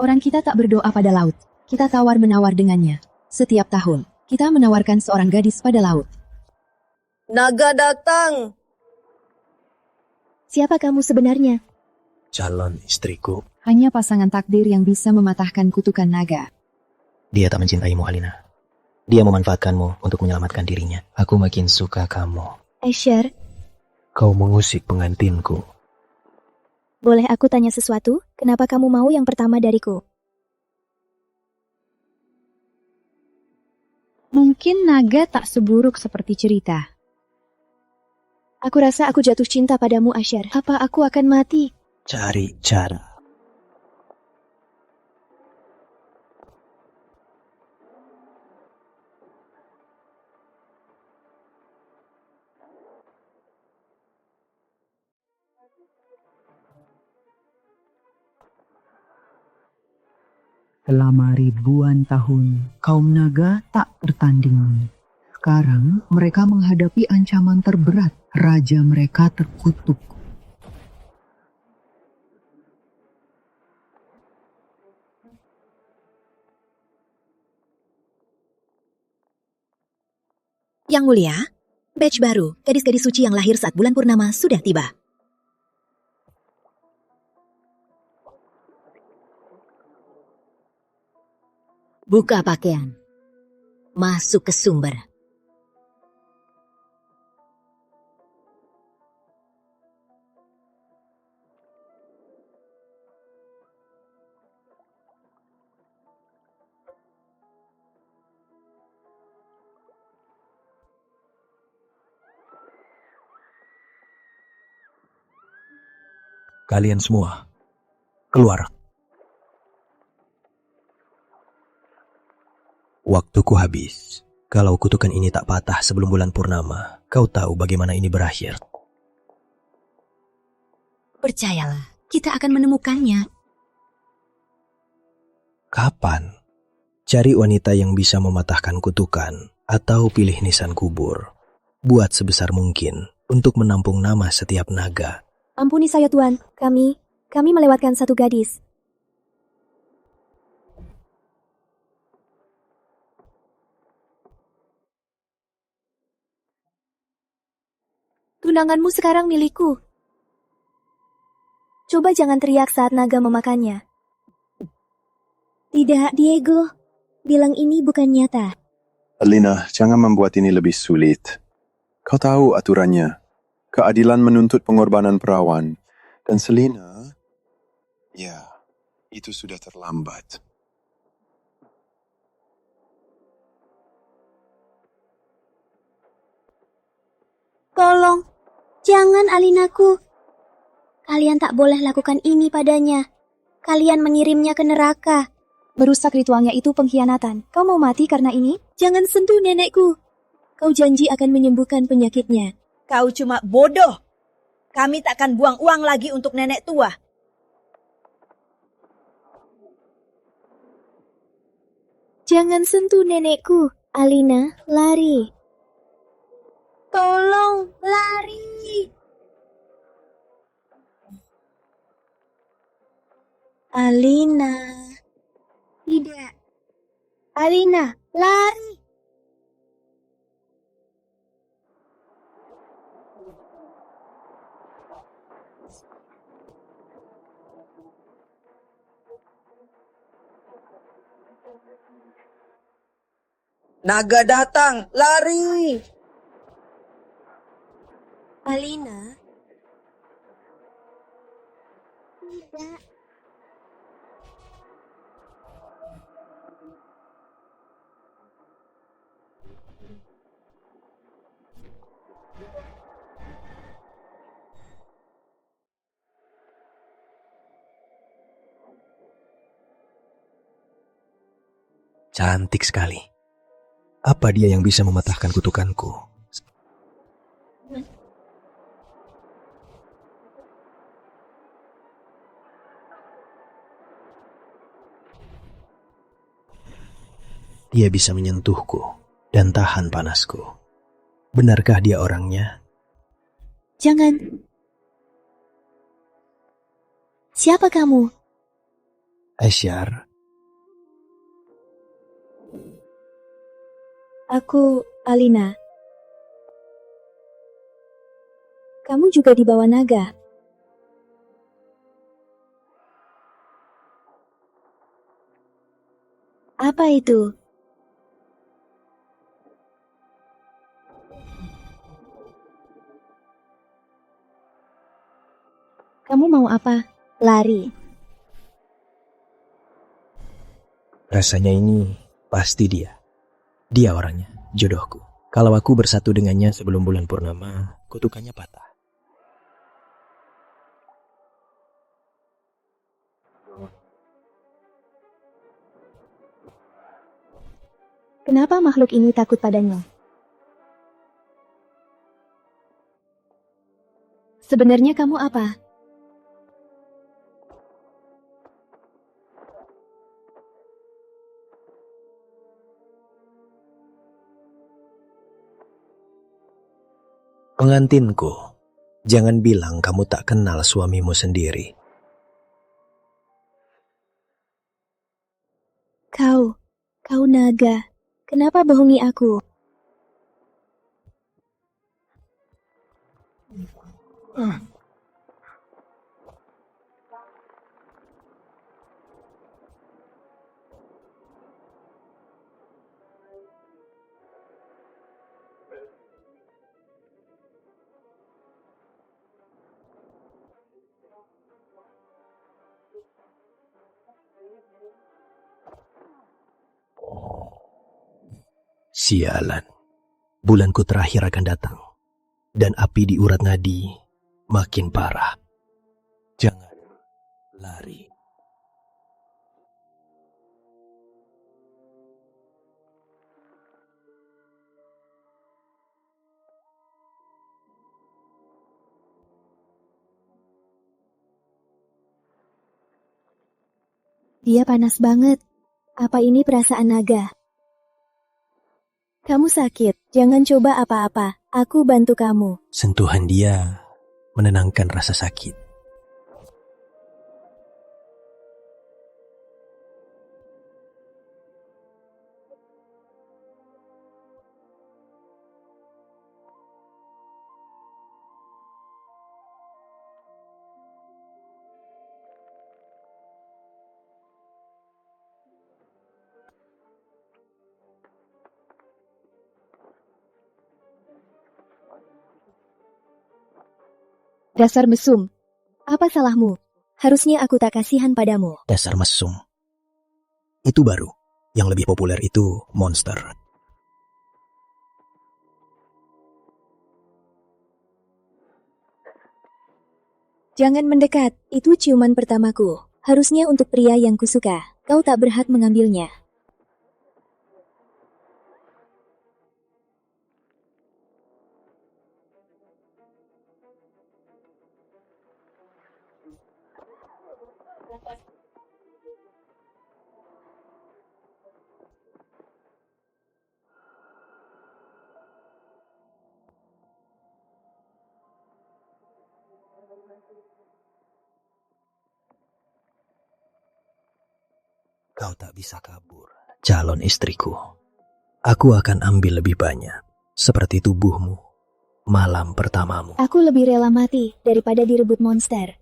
Orang kita tak berdoa pada laut. Kita tawar-menawar dengannya. Setiap tahun, kita menawarkan seorang gadis pada laut. Naga datang. Siapa kamu sebenarnya? Calon istriku. Hanya pasangan takdir yang bisa mematahkan kutukan naga. Dia tak mencintaimu, Alina. Dia memanfaatkanmu untuk menyelamatkan dirinya. Aku makin suka kamu. Asher, Kau mengusik pengantinku. boleh aku tanya sesuatu? Kenapa kamu mau yang pertama dariku? Mungkin naga tak seburuk seperti cerita. Aku rasa aku jatuh cinta padamu, Asher. Apa aku akan mati? Cari cara. Selama ribuan tahun, kaum naga tak tertandingi. Sekarang mereka menghadapi ancaman terberat. Raja mereka terkutuk. Yang mulia, batch baru, gadis-gadis suci yang lahir saat bulan purnama sudah tiba. Buka pakaian. Masuk ke sumber. Kalian semua, keluar. Waktuku habis. Kalau kutukan ini tak patah sebelum bulan purnama, kau tahu bagaimana ini berakhir. Percayalah, kita akan menemukannya. Kapan? Cari wanita yang bisa mematahkan kutukan, atau pilih nisan kubur. Buat sebesar mungkin untuk menampung nama setiap naga. Ampuni saya, Tuan. Kami melewatkan satu gadis. Tunanganmu sekarang milikku. Coba jangan teriak saat naga memakannya. Tidak, Diego. Bilang ini bukan nyata. Alina, jangan membuat ini lebih sulit. Kau tahu aturannya. Keadilan menuntut pengorbanan perawan. Dan Selina, ya, itu sudah terlambat. Tolong, jangan Alinaku. Kalian tak boleh lakukan ini padanya. Kalian mengirimnya ke neraka. Merusak ritualnya itu pengkhianatan. Kau mau mati karena ini? Jangan sentuh nenekku. Kau janji akan menyembuhkan penyakitnya. Kau cuma bodoh. Kami tak akan buang uang lagi untuk nenek tua. Jangan sentuh nenekku. Alina, lari. Tolong, lari. Alina. Tidak. Alina, lari. Naga datang, lari. Alina. Tidak. Cantik sekali. Apa dia yang bisa mematahkan kutukanku? Dia bisa menyentuhku dan tahan panasku. Benarkah dia orangnya? Jangan. Siapa kamu? Aisyar, Aku, Alina. Kamu juga dibawa naga. Apa itu? Kamu mau apa? Lari. rasanya ini pasti dia. Dia orangnya, jodohku. Kalau aku bersatu dengannya sebelum bulan purnama, kutukannya patah. Kenapa makhluk ini takut padanya? Sebenarnya kamu apa? Pengantinku, jangan bilang kamu tak kenal suamimu sendiri. Kau naga. Kenapa bohongi aku? Sialan, bulanku terakhir akan datang. Dan api di urat nadi makin parah. Jangan lari. Dia panas banget. Apa ini perasaan naga? Kamu sakit. Jangan coba apa-apa. Aku bantu kamu. Sentuhan dia menenangkan rasa sakit. Dasar mesum. Apa salahmu? Harusnya aku tak kasihan padamu. Dasar mesum. Itu baru. Yang lebih populer itu monster. Jangan mendekat. Itu ciuman pertamaku. Harusnya untuk pria yang kusuka. Kau tak berhak mengambilnya. Kau tak bisa kabur, calon istriku. Aku akan ambil lebih banyak, seperti tubuhmu, malam pertamamu. Aku lebih rela mati daripada direbut monster.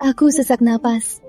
Aku sesak napas.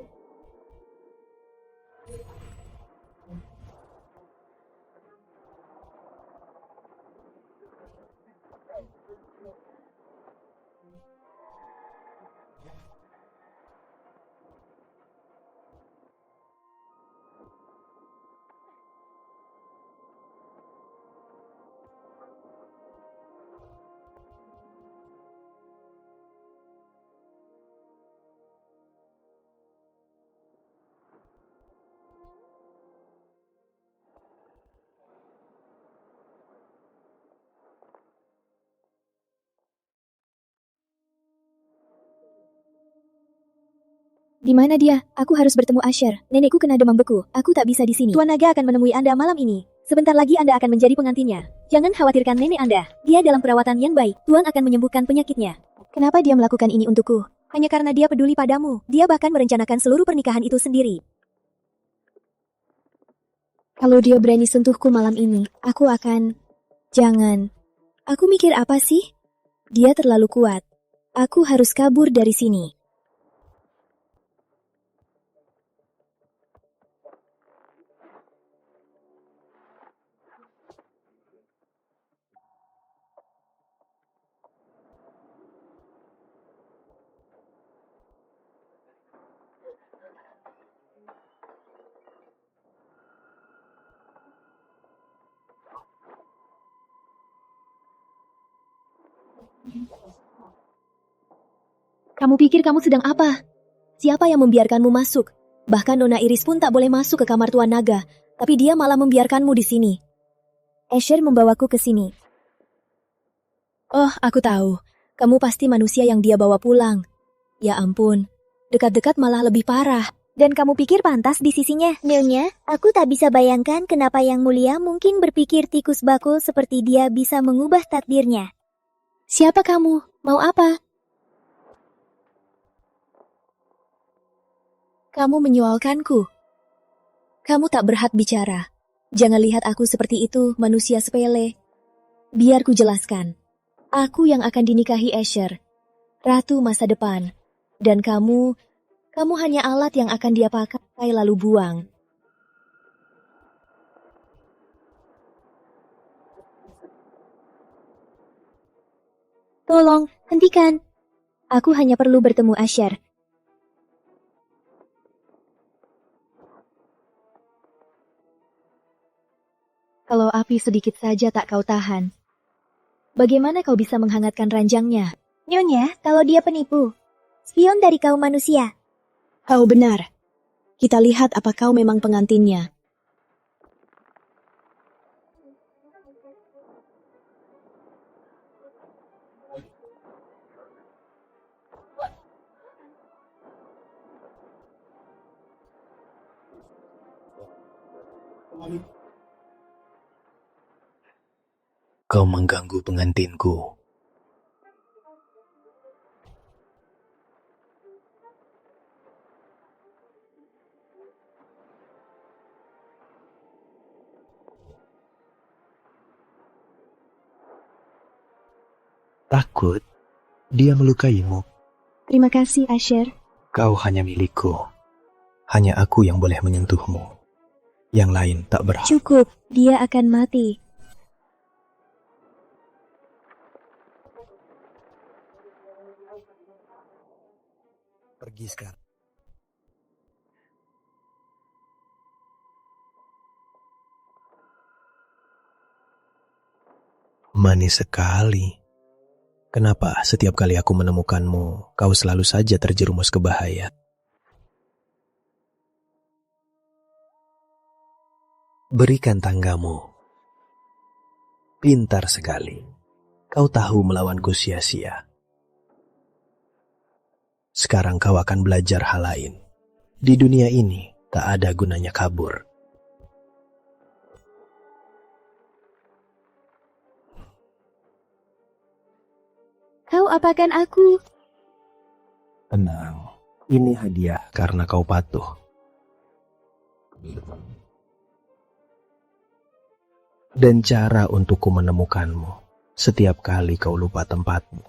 Di mana dia? Aku harus bertemu Asher. Nenekku kena demam beku. Aku tak bisa di sini. Tuan Naga akan menemui Anda malam ini. Sebentar lagi Anda akan menjadi pengantinnya. Jangan khawatirkan nenek Anda. Dia dalam perawatan yang baik. Tuan akan menyembuhkan penyakitnya. Kenapa dia melakukan ini untukku? Hanya karena dia peduli padamu. Dia bahkan merencanakan seluruh pernikahan itu sendiri. Kalau dia berani sentuhku malam ini, aku akan... Jangan. Aku mikir apa sih? Dia terlalu kuat. Aku harus kabur dari sini. Kamu pikir kamu sedang apa? Siapa yang membiarkanmu masuk? Bahkan Nona Iris pun tak boleh masuk ke kamar Tuan Naga, tapi dia malah membiarkanmu di sini. Asher membawaku ke sini. Oh, aku tahu. Kamu pasti manusia yang dia bawa pulang. Ya ampun, dekat-dekat malah lebih parah. Dan kamu pikir pantas di sisinya? Nyonya, aku tak bisa bayangkan kenapa Yang Mulia mungkin berpikir tikus bakul seperti dia bisa mengubah takdirnya. Siapa kamu? Mau apa? Kamu menyoalkanku. Kamu tak berhak bicara. Jangan lihat aku seperti itu, manusia sepele. Biar ku jelaskan. Aku yang akan dinikahi Asher, ratu masa depan. Dan kamu hanya alat yang akan dia pakai lalu buang. Tolong, hentikan. Aku hanya perlu bertemu Asher. Kalau api sedikit saja tak kau tahan, bagaimana kau bisa menghangatkan ranjangnya? Nyonya, kalau dia penipu, spion dari kaum manusia. Kau benar. Kita lihat apa kau memang pengantinnya. Kau mengganggu pengantinku. Takut dia melukaimu. Terima kasih, Asher. Kau hanya milikku. Hanya aku yang boleh menyentuhmu. Yang lain tak berhak. Cukup, dia akan mati. Pergi sekarang. Manis sekali. Kenapa setiap kali aku menemukanmu, kau selalu saja terjerumus ke bahaya? Berikan tanggamu. Pintar sekali. Kau tahu melawanku sia-sia. Sekarang kau akan belajar hal lain. Di dunia ini tak ada gunanya kabur. Kau apakan aku? Tenang, ini hadiah karena kau patuh. Dan cara untukku menemukanmu setiap kali kau lupa tempatmu.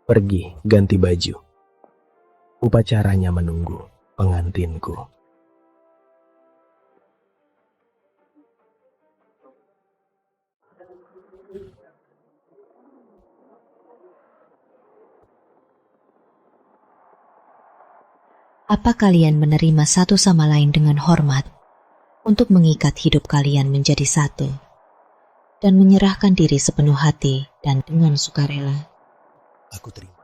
Pergi, ganti baju. Upacaranya menunggu, pengantinku. Apa kalian menerima satu sama lain dengan hormat untuk mengikat hidup kalian menjadi satu dan menyerahkan diri sepenuh hati dan dengan sukarela? Aku terima.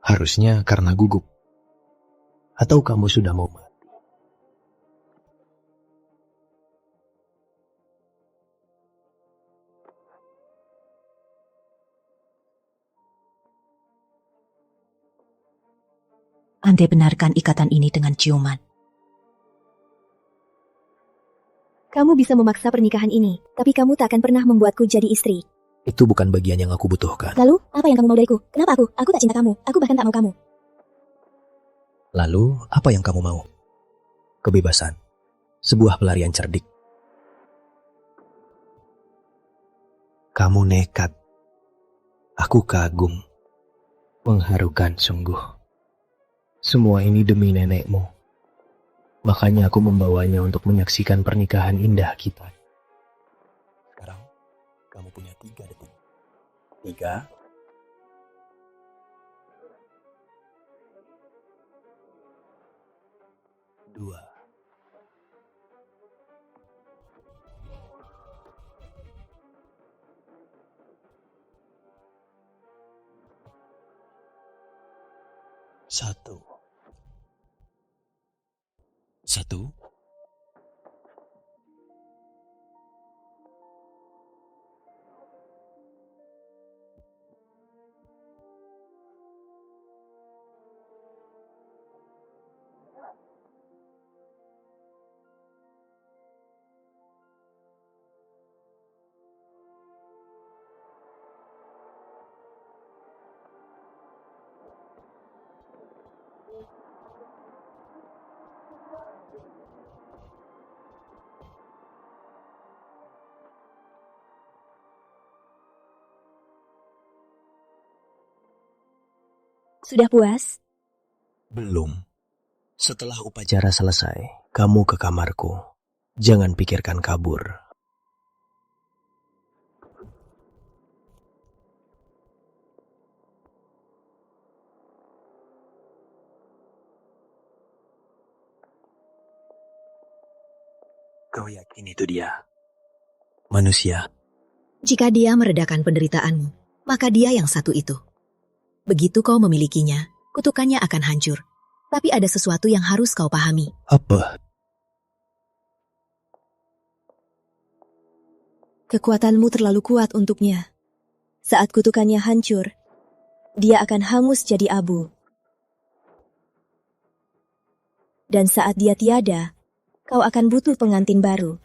Harusnya karena gugup. Atau kamu sudah mau mati? Andai benarkan ikatan ini dengan ciuman. Kamu bisa memaksa pernikahan ini, tapi kamu tak akan pernah membuatku jadi istri. Itu bukan bagian yang aku butuhkan. Lalu, apa yang kamu mau dariku? Kenapa aku? Aku tak cinta kamu. Aku bahkan tak mau kamu. Lalu, apa yang kamu mau? Kebebasan. Sebuah pelarian cerdik. Kamu nekat. Aku kagum. Mengharukan sungguh. Semua ini demi nenekmu. Makanya aku membawanya untuk menyaksikan pernikahan indah kita. Sekarang, kamu punya 3 detik. 3, 2, 1. 1. Sudah puas? Belum. Setelah upacara selesai, kamu ke kamarku. Jangan pikirkan kabur. Kau yakin itu dia? Manusia. Jika dia meredakan penderitaanmu, maka dia yang satu itu. Begitu kau memilikinya, kutukannya akan hancur. Tapi ada sesuatu yang harus kau pahami. Apa? Kekuatanmu terlalu kuat untuknya. Saat kutukannya hancur, dia akan hangus jadi abu. Dan saat dia tiada, kau akan butuh pengantin baru.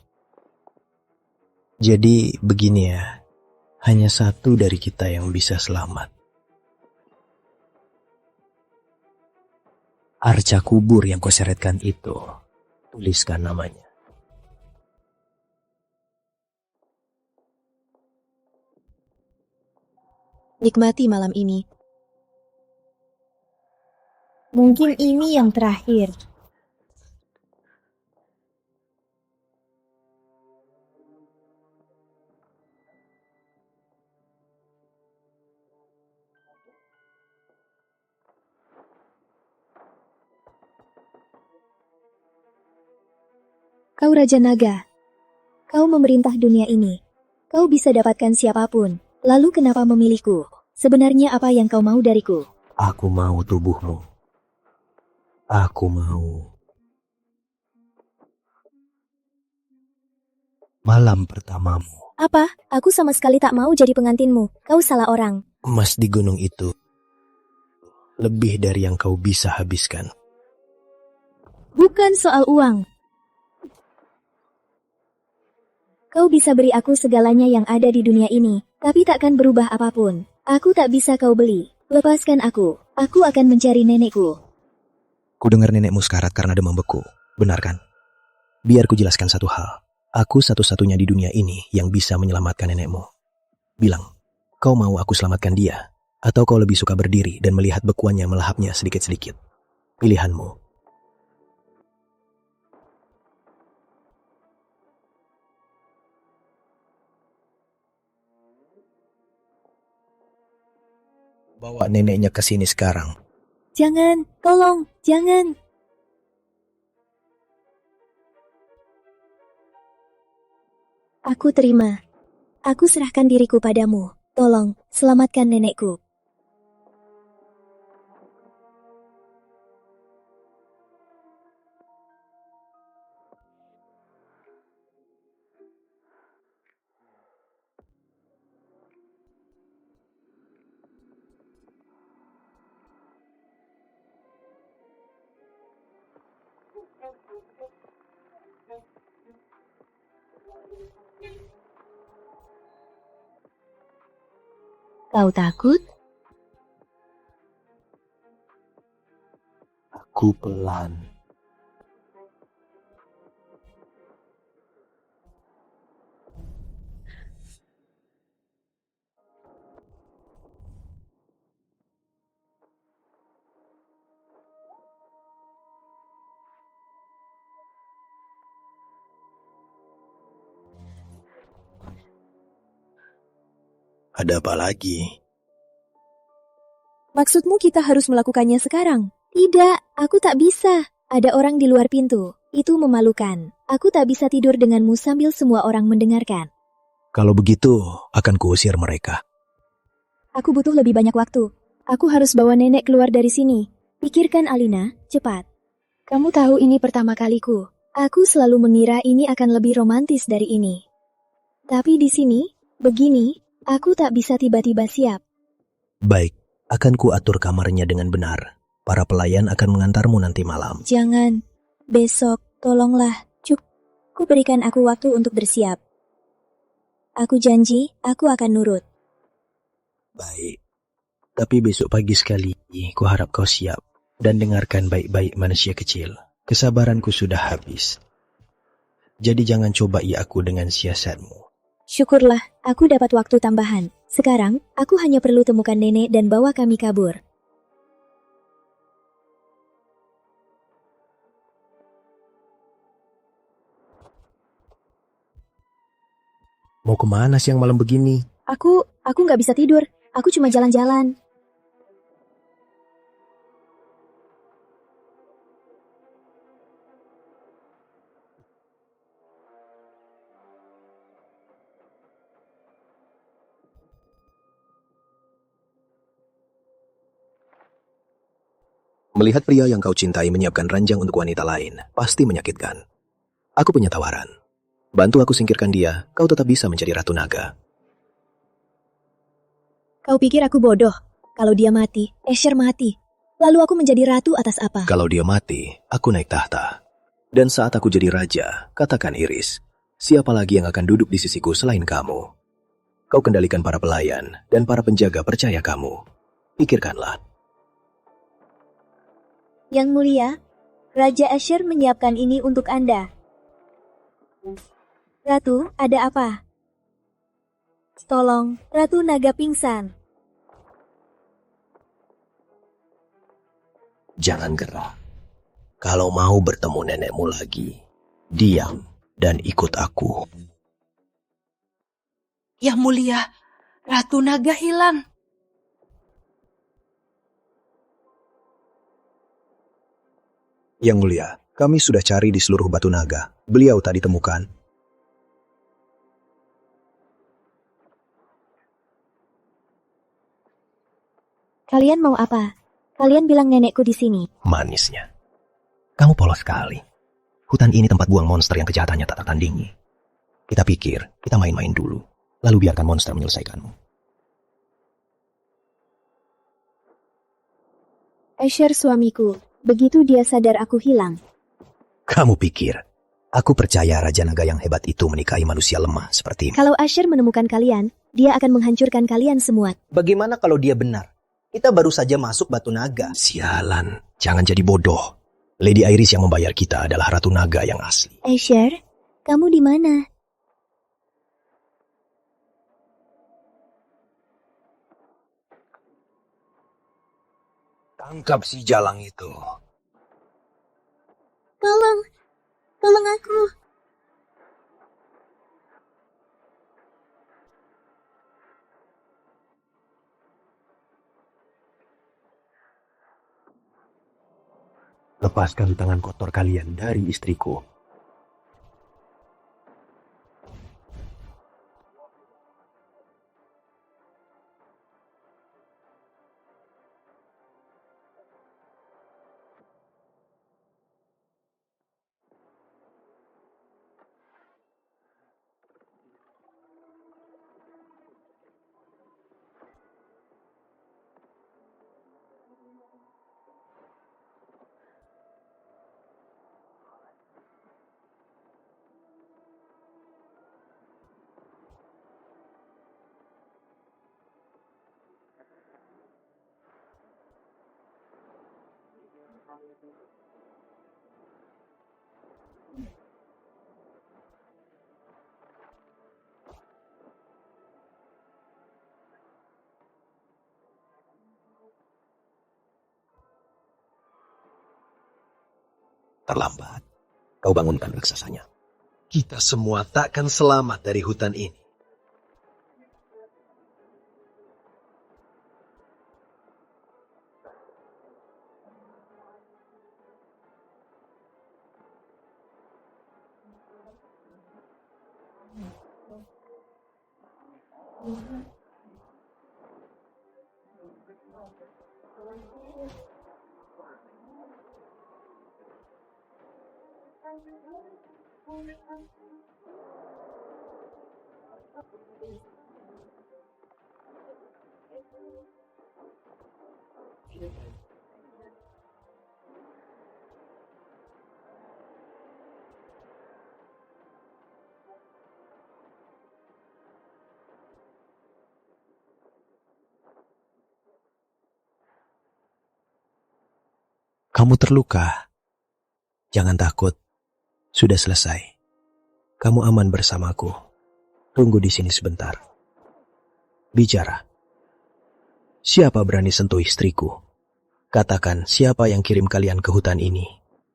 Jadi begini ya, hanya satu dari kita yang bisa selamat. Arca kubur yang kau seretkan itu, tuliskan namanya. Nikmati malam ini. Mungkin ini yang terakhir. Kau Raja Naga. Kau memerintah dunia ini. Kau bisa dapatkan siapapun. Lalu kenapa memilihku? Sebenarnya apa yang kau mau dariku? Aku mau tubuhmu. Aku mau malam pertamamu. Apa? Aku sama sekali tak mau jadi pengantinmu. Kau salah orang. Emas di gunung itu lebih dari yang kau bisa habiskan. Bukan soal uang. Kau bisa beri aku segalanya yang ada di dunia ini, tapi takkan berubah apapun. Aku tak bisa kau beli. Lepaskan aku. Aku akan mencari nenekku. Ku dengar nenekmu sekarat karena demam beku. Benar kan? Biar ku jelaskan satu hal. Aku satu-satunya di dunia ini yang bisa menyelamatkan nenekmu. Bilang, kau mau aku selamatkan dia? Atau kau lebih suka berdiri dan melihat bekuannya melahapnya sedikit-sedikit? Pilihanmu. Bawa neneknya ke sini sekarang. Jangan, tolong, jangan. Aku terima. Aku serahkan diriku padamu. Tolong, selamatkan nenekku. Kau takut? Aku pelan. Ada apa lagi? Maksudmu kita harus melakukannya sekarang? Tidak, aku tak bisa. Ada orang di luar pintu. Itu memalukan. Aku tak bisa tidur denganmu sambil semua orang mendengarkan. Kalau begitu, akan kuusir mereka. Aku butuh lebih banyak waktu. Aku harus bawa nenek keluar dari sini. Pikirkan Alina, cepat. Kamu tahu ini pertama kaliku. Aku selalu mengira ini akan lebih romantis dari ini. Tapi di sini, begini, aku tak bisa tiba-tiba siap. Baik, akan kuatur kamarnya dengan benar. Para pelayan akan mengantarmu nanti malam. Jangan. Besok, tolonglah. Ku berikan aku waktu untuk bersiap. Aku janji, aku akan nurut. Baik. Tapi besok pagi sekali, kuharap kau siap. Dan dengarkan baik-baik manusia kecil. Kesabaranku sudah habis. Jadi jangan cobai aku dengan siasatmu. Syukurlah, aku dapat waktu tambahan. Sekarang, aku hanya perlu temukan nenek dan bawa kami kabur. Mau kemana siang malam begini? Aku nggak bisa tidur. Aku cuma jalan-jalan. Melihat pria yang kau cintai menyiapkan ranjang untuk wanita lain, pasti menyakitkan. Aku punya tawaran. Bantu aku singkirkan dia, kau tetap bisa menjadi Ratu Naga. Kau pikir aku bodoh? Kalau dia mati, Escher mati. Lalu aku menjadi ratu atas apa? Kalau dia mati, aku naik tahta. Dan saat aku jadi raja, katakan Iris, siapa lagi yang akan duduk di sisiku selain kamu? Kau kendalikan para pelayan dan para penjaga percaya kamu. Pikirkanlah. Yang mulia, Raja Escher menyiapkan ini untuk Anda. Ratu, ada apa? Tolong, Ratu Naga pingsan. Jangan gerak. Kalau mau bertemu nenekmu lagi, diam dan ikut aku. Yang mulia, Ratu Naga hilang. Yang mulia, kami sudah cari di seluruh batu naga. Beliau tak ditemukan. Kalian mau apa? Kalian bilang nenekku di sini. Manisnya. Kamu polos sekali. Hutan ini tempat buang monster yang kejahatannya tak tertandingi. Kita pikir, kita main-main dulu. Lalu biarkan monster menyelesaikanmu. Escher suamiku. Begitu dia sadar aku hilang. Kamu pikir, aku percaya Raja Naga yang hebat itu menikahi manusia lemah sepertimu? Kalau Escher menemukan kalian, dia akan menghancurkan kalian semua. Bagaimana kalau dia benar? Kita baru saja masuk batu naga. Sialan, jangan jadi bodoh. Lady Iris yang membayar kita adalah Ratu Naga yang asli. Escher, kamu di mana? Tangkap si jalang itu. Tolong aku. Lepaskan tangan kotor kalian dari istriku. Terlambat. Kau bangunkan raksasanya. Kita semua takkan selamat dari hutan ini. Kamu terluka. Jangan takut. Sudah selesai. Kamu aman bersamaku. Tunggu di sini sebentar. Bicara. Siapa berani sentuh istriku? Katakan siapa yang kirim kalian ke hutan ini.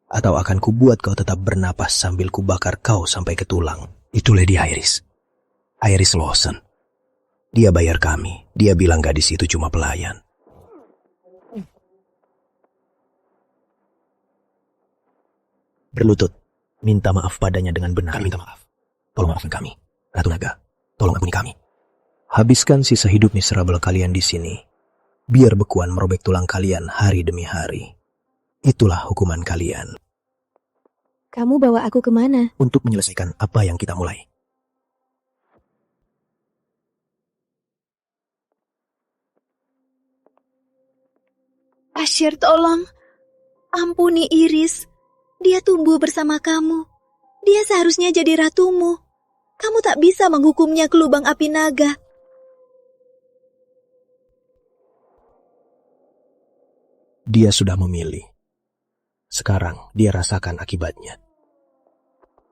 Atau akan kubuat kau tetap bernapas sambil kubakar kau sampai ke tulang. Itu Lady Iris. Iris Lawson. Dia bayar kami. Dia bilang gadis itu cuma pelayan. Berlutut, minta maaf padanya dengan benar. Kami minta maaf. Tolong maafkan kami. Ratu Naga, tolong ampuni kami. Habiskan sisa hidup miserable kalian di sini. Biar bekuan merobek tulang kalian hari demi hari. Itulah hukuman kalian. Kamu bawa aku kemana? Untuk menyelesaikan apa yang kita mulai. Asher, tolong. Ampuni Iris. Dia tumbuh bersama kamu. Dia seharusnya jadi ratumu. Kamu tak bisa menghukumnya ke lubang api naga. Dia sudah memilih. Sekarang dia rasakan akibatnya.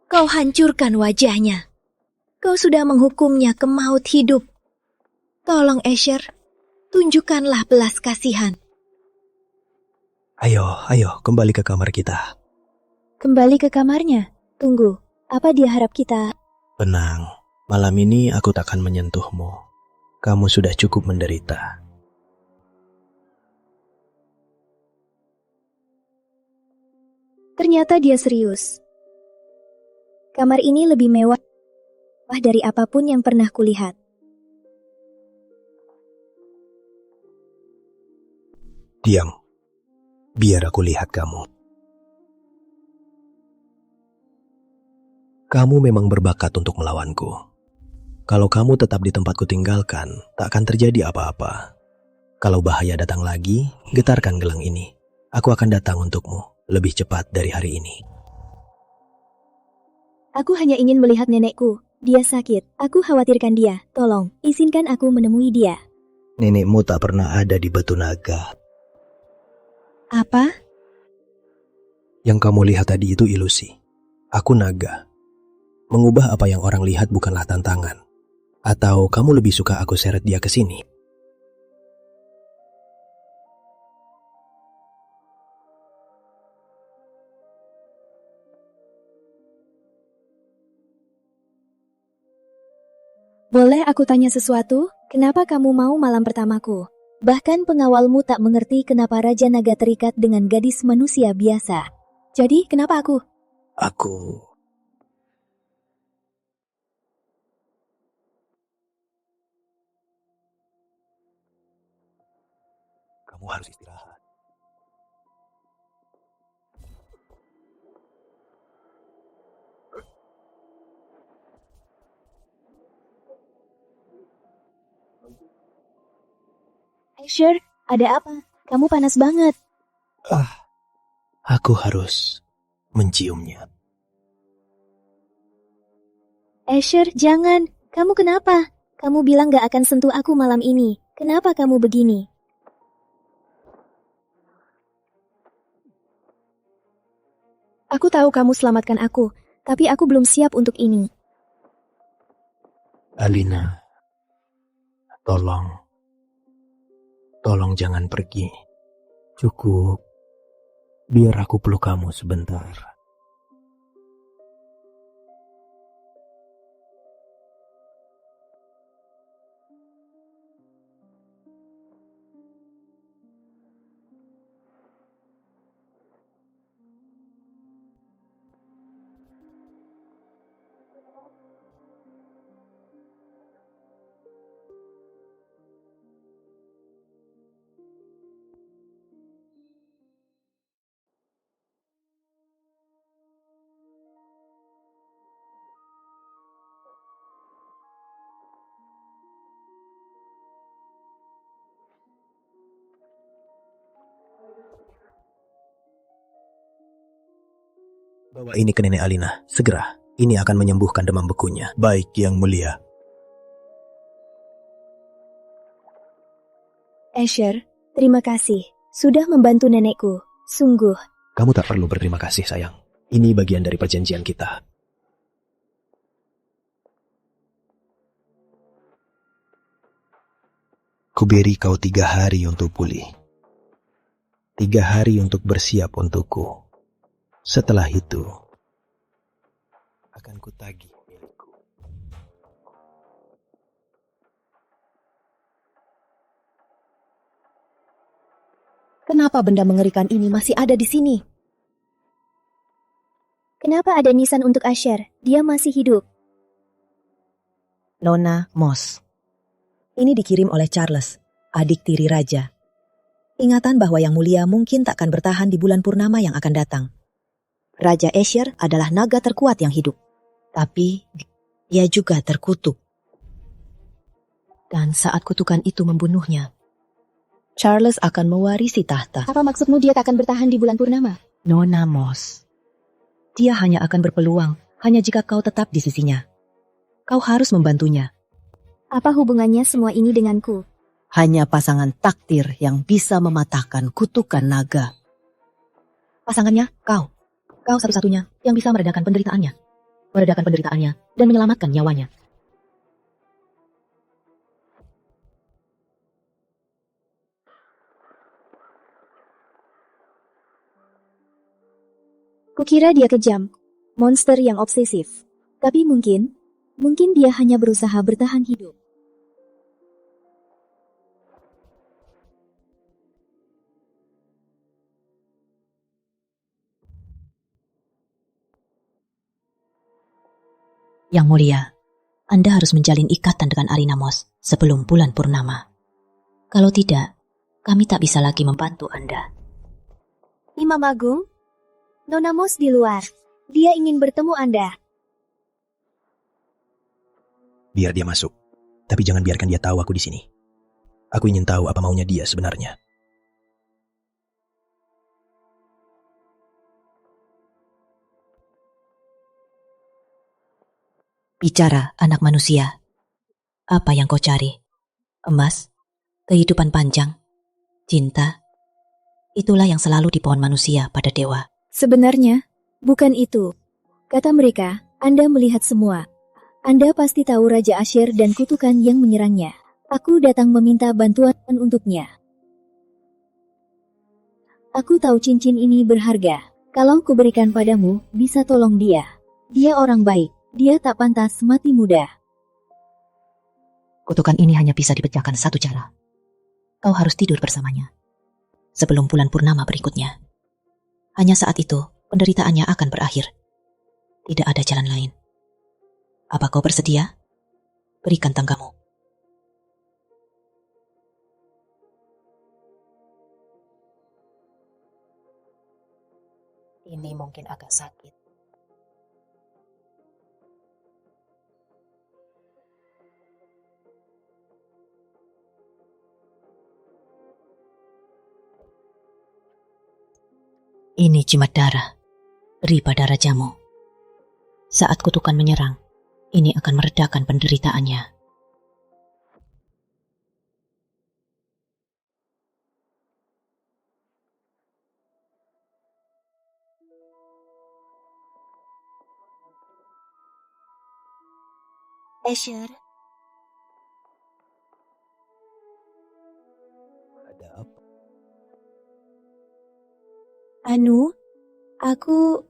Kau hancurkan wajahnya. Kau sudah menghukumnya ke maut hidup. Tolong Asher, tunjukkanlah belas kasihan. Ayo, kembali ke kamar kita. Kembali ke kamarnya. Tunggu, apa dia harap kita? Tenang, malam ini aku takkan menyentuhmu. Kamu sudah cukup menderita. Ternyata dia serius. Kamar ini lebih mewah dari apapun yang pernah kulihat. Diam. Biar aku lihat kamu. Kamu memang berbakat untuk melawanku. Kalau kamu tetap di tempatku tinggalkan, tak akan terjadi apa-apa. Kalau bahaya datang lagi, getarkan gelang ini. Aku akan datang untukmu lebih cepat dari hari ini. Aku hanya ingin melihat nenekku. Dia sakit. Aku khawatirkan dia. Tolong, izinkan aku menemui dia. Nenekmu tak pernah ada di Batu Naga. Apa? Yang kamu lihat tadi itu ilusi. Aku naga. Mengubah apa yang orang lihat bukanlah tantangan. Atau kamu lebih suka aku seret dia ke sini? Boleh aku tanya sesuatu? Kenapa kamu mau malam pertamaku? Bahkan pengawalmu tak mengerti kenapa Raja Naga terikat dengan gadis manusia biasa. Jadi, kenapa aku? Kamu harus istirahat. Asher, ada apa? Kamu panas banget. Aku harus menciumnya. Asher, jangan. Kamu kenapa? Kamu bilang gak akan sentuh aku malam ini. Kenapa kamu begini? Aku tahu kamu selamatkan aku, tapi aku belum siap untuk ini. Alina, tolong jangan pergi. Cukup, biar aku peluk kamu sebentar. Bawa ini ke Nenek Alina, segera. Ini akan menyembuhkan demam bekunya. Baik, Yang Mulia. Asher, terima kasih. Sudah membantu nenekku. Sungguh. Kamu tak perlu berterima kasih, sayang. Ini bagian dari perjanjian kita. Kuberi kau 3 hari untuk pulih. 3 hari untuk bersiap untukku. Setelah itu, akan kutagih milikku. Kenapa benda mengerikan ini masih ada di sini? Kenapa ada nisan untuk Asher? Dia masih hidup. Nona Moss. Ini dikirim oleh Charles, adik tiri raja. Ingatan bahwa Yang Mulia mungkin takkan bertahan di bulan purnama yang akan datang. Raja Asher adalah naga terkuat yang hidup. Tapi dia juga terkutuk. Dan saat kutukan itu membunuhnya, Charles akan mewarisi tahta. Apa maksudmu dia tak akan bertahan di bulan purnama? Nona Moss. Dia hanya akan berpeluang hanya jika kau tetap di sisinya. Kau harus membantunya. Apa hubungannya semua ini denganku? Hanya pasangan takdir yang bisa mematahkan kutukan naga. Pasangannya kau. Kau satu-satunya yang bisa meredakan penderitaannya. Meredakan penderitaannya dan menyelamatkan nyawanya. Kukira dia kejam. Monster yang obsesif. Tapi mungkin dia hanya berusaha bertahan hidup. Yang Mulia, Anda harus menjalin ikatan dengan Alina Moss sebelum bulan purnama. Kalau tidak, kami tak bisa lagi membantu Anda. Imam Agung? Nona Moss di luar. Dia ingin bertemu Anda. Biar dia masuk. Tapi jangan biarkan dia tahu aku di sini. Aku ingin tahu apa maunya dia sebenarnya. Bicara, anak manusia. Apa yang kau cari? Emas? Kehidupan panjang? Cinta? Itulah yang selalu di pohon manusia pada dewa. Sebenarnya, bukan itu. Kata mereka, Anda melihat semua. Anda pasti tahu Raja Asher dan kutukan yang menyerangnya. Aku datang meminta bantuan untuknya. Aku tahu cincin ini berharga. Kalau kuberikan padamu, bisa tolong dia. Dia orang baik. Dia tak pantas mati muda. Kutukan ini hanya bisa dipecahkan satu cara. Kau harus tidur bersamanya. Sebelum bulan purnama berikutnya. Hanya saat itu, penderitaannya akan berakhir. Tidak ada jalan lain. Apa kau bersedia? Berikan tanggamu. Ini mungkin agak sakit. Ini jimat darah. Beri pada rajamu. Saat kutukan menyerang, ini akan meredakan penderitaannya. Asher, Ada apa? Anu, aku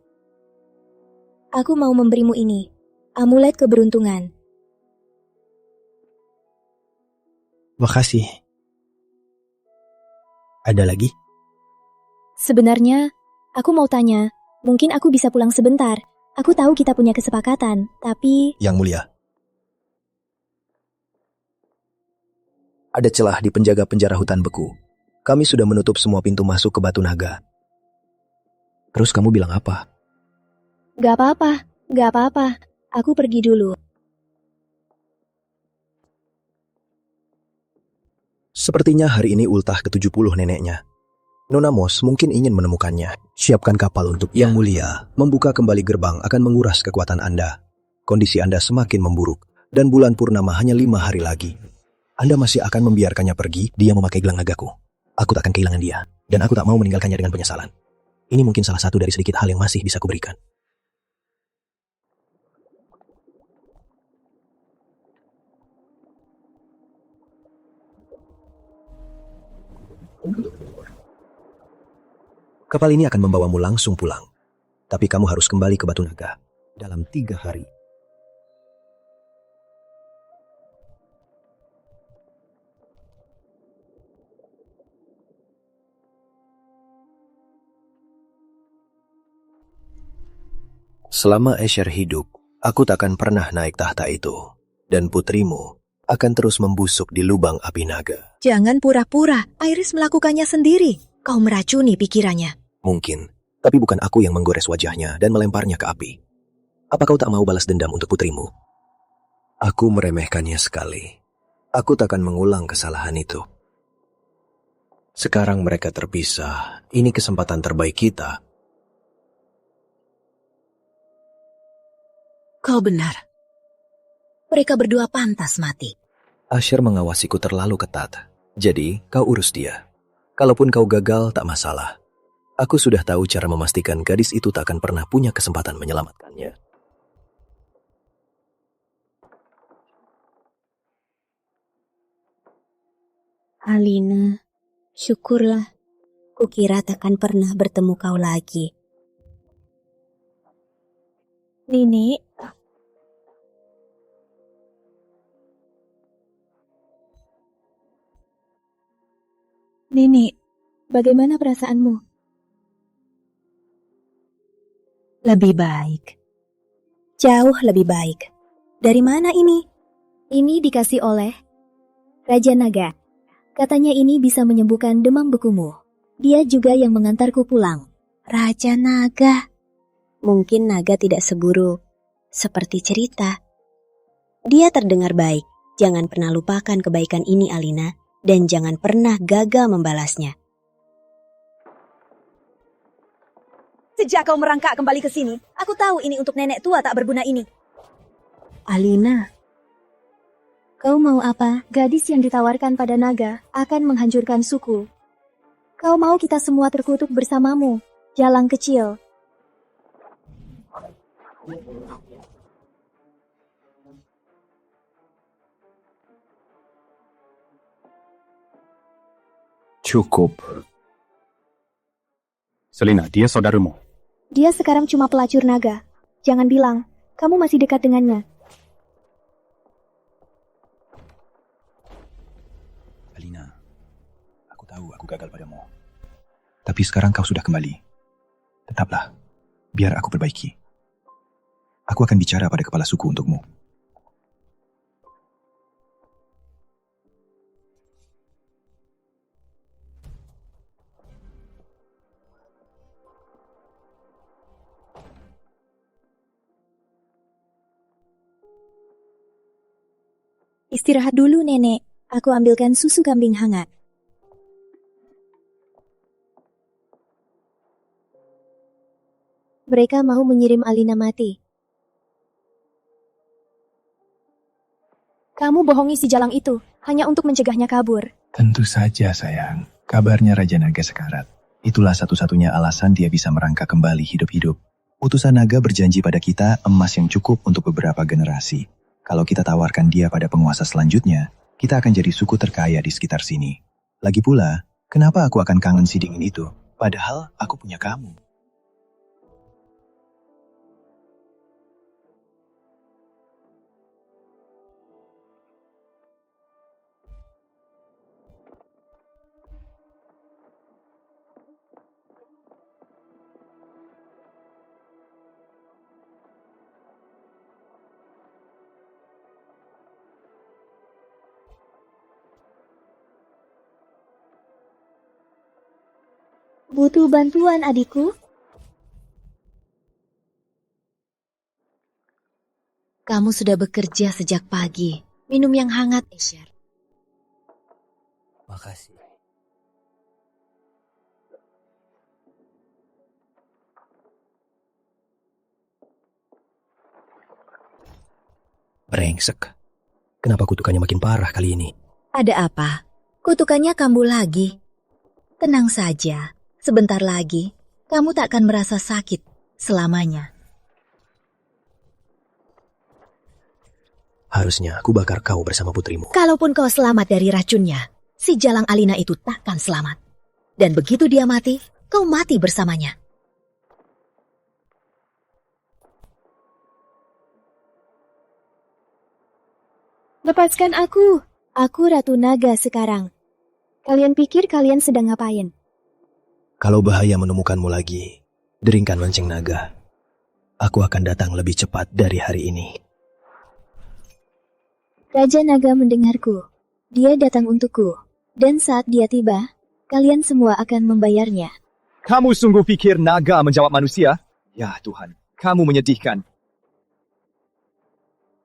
mau memberimu ini. Amulet keberuntungan. Makasih. Ada lagi? Sebenarnya, aku mau tanya, mungkin aku bisa pulang sebentar. Aku tahu kita punya kesepakatan, tapi... Yang Mulia. Ada celah di penjaga penjara hutan beku. Kami sudah menutup semua pintu masuk ke Batu Naga. Terus kamu bilang apa? Gak apa-apa. Aku pergi dulu. Sepertinya hari ini ultah ke-70 neneknya. Nona Mos mungkin ingin menemukannya. Siapkan kapal untuk Yang Mulia. Membuka kembali gerbang akan menguras kekuatan Anda. Kondisi Anda semakin memburuk. Dan bulan purnama hanya 5 hari lagi. Anda masih akan membiarkannya pergi. Dia memakai gelang nagaku. Aku tak akan kehilangan dia. Dan aku tak mau meninggalkannya dengan penyesalan. Ini mungkin salah satu dari sedikit hal yang masih bisa kuberikan. Kapal ini akan membawamu langsung pulang. Tapi kamu harus kembali ke Batu Naga dalam 3 hari. Selama Asher hidup, aku takkan pernah naik tahta itu. Dan putrimu akan terus membusuk di lubang api naga. Jangan pura-pura, Iris melakukannya sendiri. Kau meracuni pikirannya. Mungkin, tapi bukan aku yang menggores wajahnya dan melemparnya ke api. Apa kau tak mau balas dendam untuk putrimu? Aku meremehkannya sekali. Aku takkan mengulang kesalahan itu. Sekarang mereka terpisah. Ini kesempatan terbaik kita. Kau benar. Mereka berdua pantas mati. Asher mengawasiku terlalu ketat. Jadi, kau urus dia. Kalaupun kau gagal, tak masalah. Aku sudah tahu cara memastikan gadis itu tak akan pernah punya kesempatan menyelamatkannya. Alina, syukurlah. Kukira takkan pernah bertemu kau lagi. Nini, bagaimana perasaanmu? Lebih baik. Jauh lebih baik. Dari mana ini? Ini dikasih oleh Raja Naga. Katanya ini bisa menyembuhkan demam bekumu. Dia juga yang mengantarku pulang. Raja Naga. Mungkin naga tidak seburuk seperti cerita. Dia terdengar baik. Jangan pernah lupakan kebaikan ini, Alina. Dan jangan pernah gagal membalasnya. Sejak kau merangkak kembali ke sini, aku tahu ini untuk nenek tua tak berguna ini. Alina, kau mau apa? Gadis yang ditawarkan pada naga akan menghancurkan suku. Kau mau kita semua terkutuk bersamamu, jalang kecil. Cukup. Selina, dia saudaramu. Dia sekarang cuma pelacur naga. Jangan bilang, kamu masih dekat dengannya. Alina, aku tahu aku gagal padamu. Tapi sekarang kau sudah kembali. Tetaplah, biar aku perbaiki. Aku akan bicara pada kepala suku untukmu. Istirahat dulu, Nenek. Aku ambilkan susu kambing hangat. Mereka mau mengirim Alina mati. Kamu bohongi si jalang itu, hanya untuk mencegahnya kabur. Tentu saja, sayang. Kabarnya Raja Naga sekarat. Itulah satu-satunya alasan dia bisa merangkak kembali hidup-hidup. Utusan naga berjanji pada kita emas yang cukup untuk beberapa generasi. Kalau kita tawarkan dia pada penguasa selanjutnya, kita akan jadi suku terkaya di sekitar sini. Lagi pula, kenapa aku akan kangen si dingin itu? Padahal aku punya kamu. Butuh bantuan adikku? Kamu sudah bekerja sejak pagi. Minum yang hangat, Esher. Makasih. Brengsek. Kenapa kutukannya makin parah kali ini? Ada apa? Kutukannya kambuh lagi. Tenang saja. Sebentar lagi, kamu tak akan merasa sakit selamanya. Harusnya aku bakar kau bersama putrimu. Kalaupun kau selamat dari racunnya, si Jalang Alina itu takkan selamat. Dan begitu dia mati, kau mati bersamanya. Lepaskan aku. Aku Ratu Naga sekarang. Kalian pikir kalian sedang ngapain? Kalau bahaya menemukanmu lagi, deringkan lonceng naga. Aku akan datang lebih cepat dari hari ini. Raja Naga mendengarku. Dia datang untukku. Dan saat dia tiba, kalian semua akan membayarnya. Kamu sungguh pikir naga menjawab manusia? Ya Tuhan, kamu menyedihkan.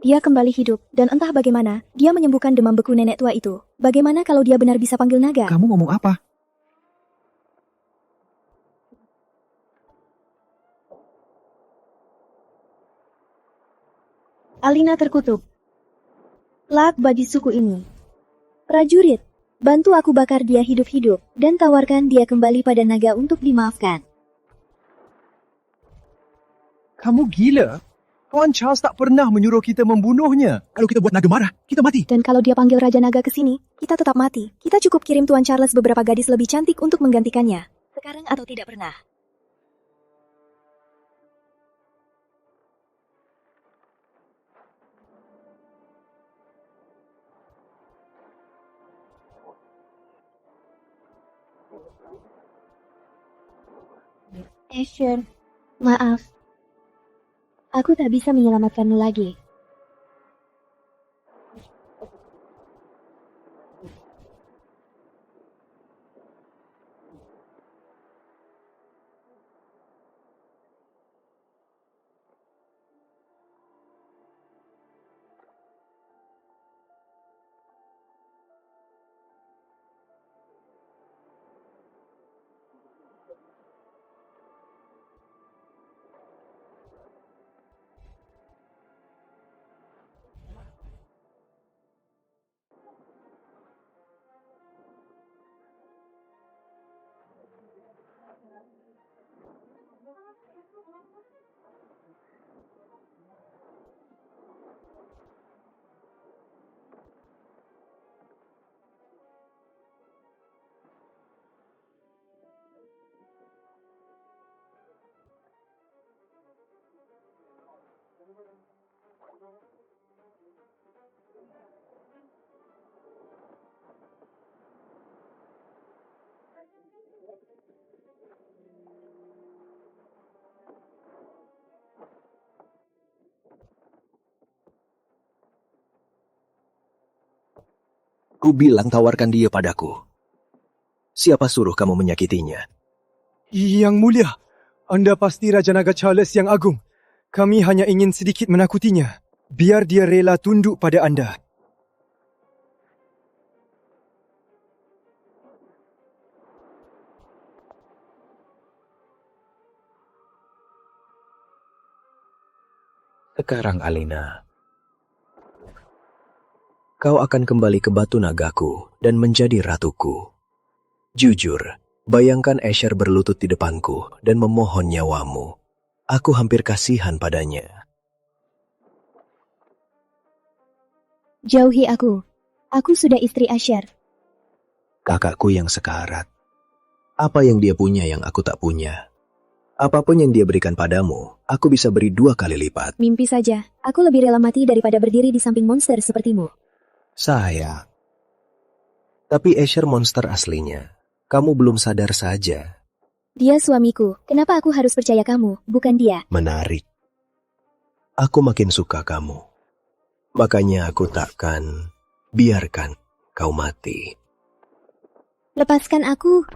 Dia kembali hidup, dan entah bagaimana, dia menyembuhkan demam beku nenek tua itu. Bagaimana kalau dia benar bisa panggil naga? Kamu ngomong apa? Alina terkutuk. Lak bagi suku ini. Prajurit, bantu aku bakar dia hidup-hidup, dan tawarkan dia kembali pada naga untuk dimaafkan. Kamu gila? Tuan Charles tak pernah menyuruh kita membunuhnya. Kalau kita buat naga marah, kita mati. Dan kalau dia panggil Raja Naga ke sini, kita tetap mati. Kita cukup kirim Tuan Charles beberapa gadis lebih cantik untuk menggantikannya. Sekarang atau tidak pernah. Asher, maaf. Aku tak bisa menyelamatkanmu lagi. Ku bilang tawarkan dia padaku. Siapa suruh kamu menyakitinya? Yang mulia, Anda pasti Raja Naga Charles yang agung. Kami hanya ingin sedikit menakutinya. Biar dia rela tunduk pada Anda. Sekarang Alina, kau akan kembali ke batu nagaku dan menjadi ratuku. Jujur, bayangkan Asher berlutut di depanku dan memohon nyawamu. Aku hampir kasihan padanya. Jauhi aku. Aku sudah istri Asher. Kakakku yang sekarat. Apa yang dia punya yang aku tak punya? Apapun yang dia berikan padamu, aku bisa beri 2 kali lipat. Mimpi saja. Aku lebih rela mati daripada berdiri di samping monster sepertimu. Sayang. Tapi Asher monster aslinya. Kamu belum sadar saja. Dia suamiku. Kenapa aku harus percaya kamu, bukan dia? Menarik. Aku makin suka kamu. Makanya aku takkan biarkan kau mati. Lepaskan aku.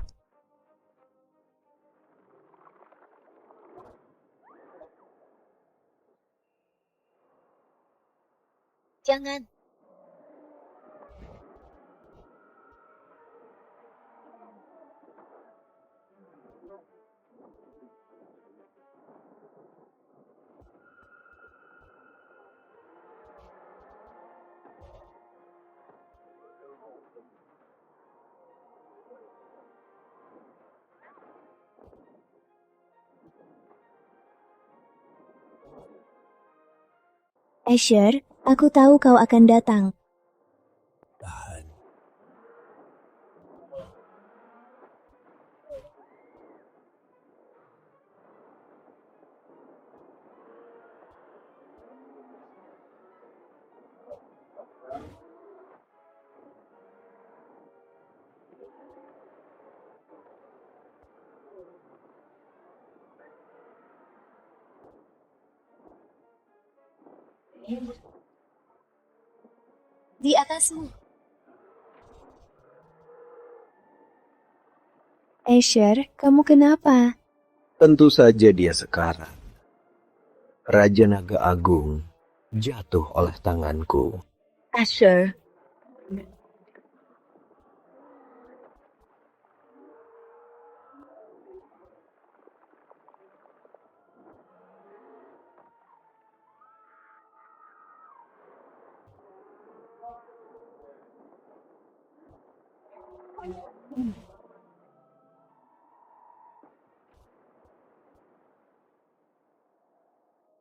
Jangan. Asher, aku tahu kau akan datang. Di atasmu. Asher, kamu kenapa? Tentu saja dia sekarat. Raja Naga Agung jatuh oleh tanganku. Asher.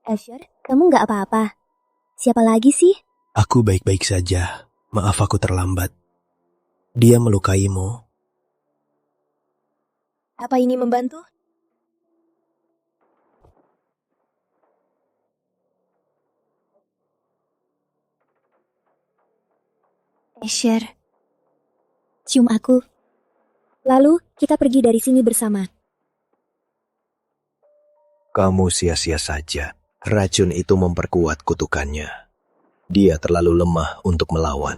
Asher, kamu nggak apa-apa. Siapa lagi sih? Aku baik-baik saja. Maaf aku terlambat. Dia melukaimu. Apa ini membantu? Asher, cium aku. Lalu, kita pergi dari sini bersama. Kamu sia-sia saja. Racun itu memperkuat kutukannya. Dia terlalu lemah untuk melawan.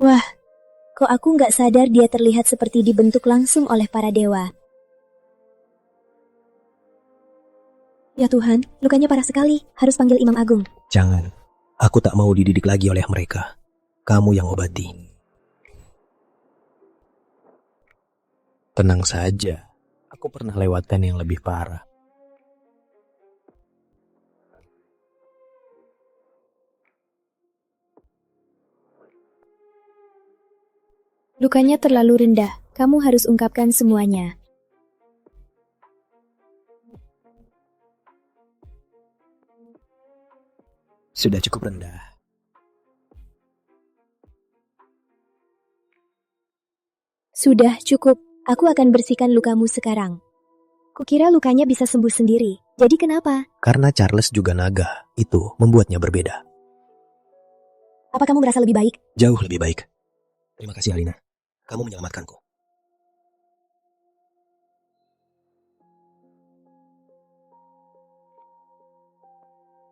Wah, kok aku nggak sadar dia terlihat seperti dibentuk langsung oleh para dewa. Ya Tuhan, lukanya parah sekali. Harus panggil Imam Agung. Jangan. Aku tak mau dididik lagi oleh mereka. Kamu yang obati. Tenang saja. Aku pernah lewatkan yang lebih parah. Lukanya terlalu rendah. Kamu harus ungkapkan semuanya. Sudah cukup rendah. Sudah cukup. Aku akan bersihkan lukamu sekarang. Kukira lukanya bisa sembuh sendiri. Jadi kenapa? Karena Charles juga naga. Itu membuatnya berbeda. Apa kamu merasa lebih baik? Jauh lebih baik. Terima kasih Alina. Kamu menyelamatkanku.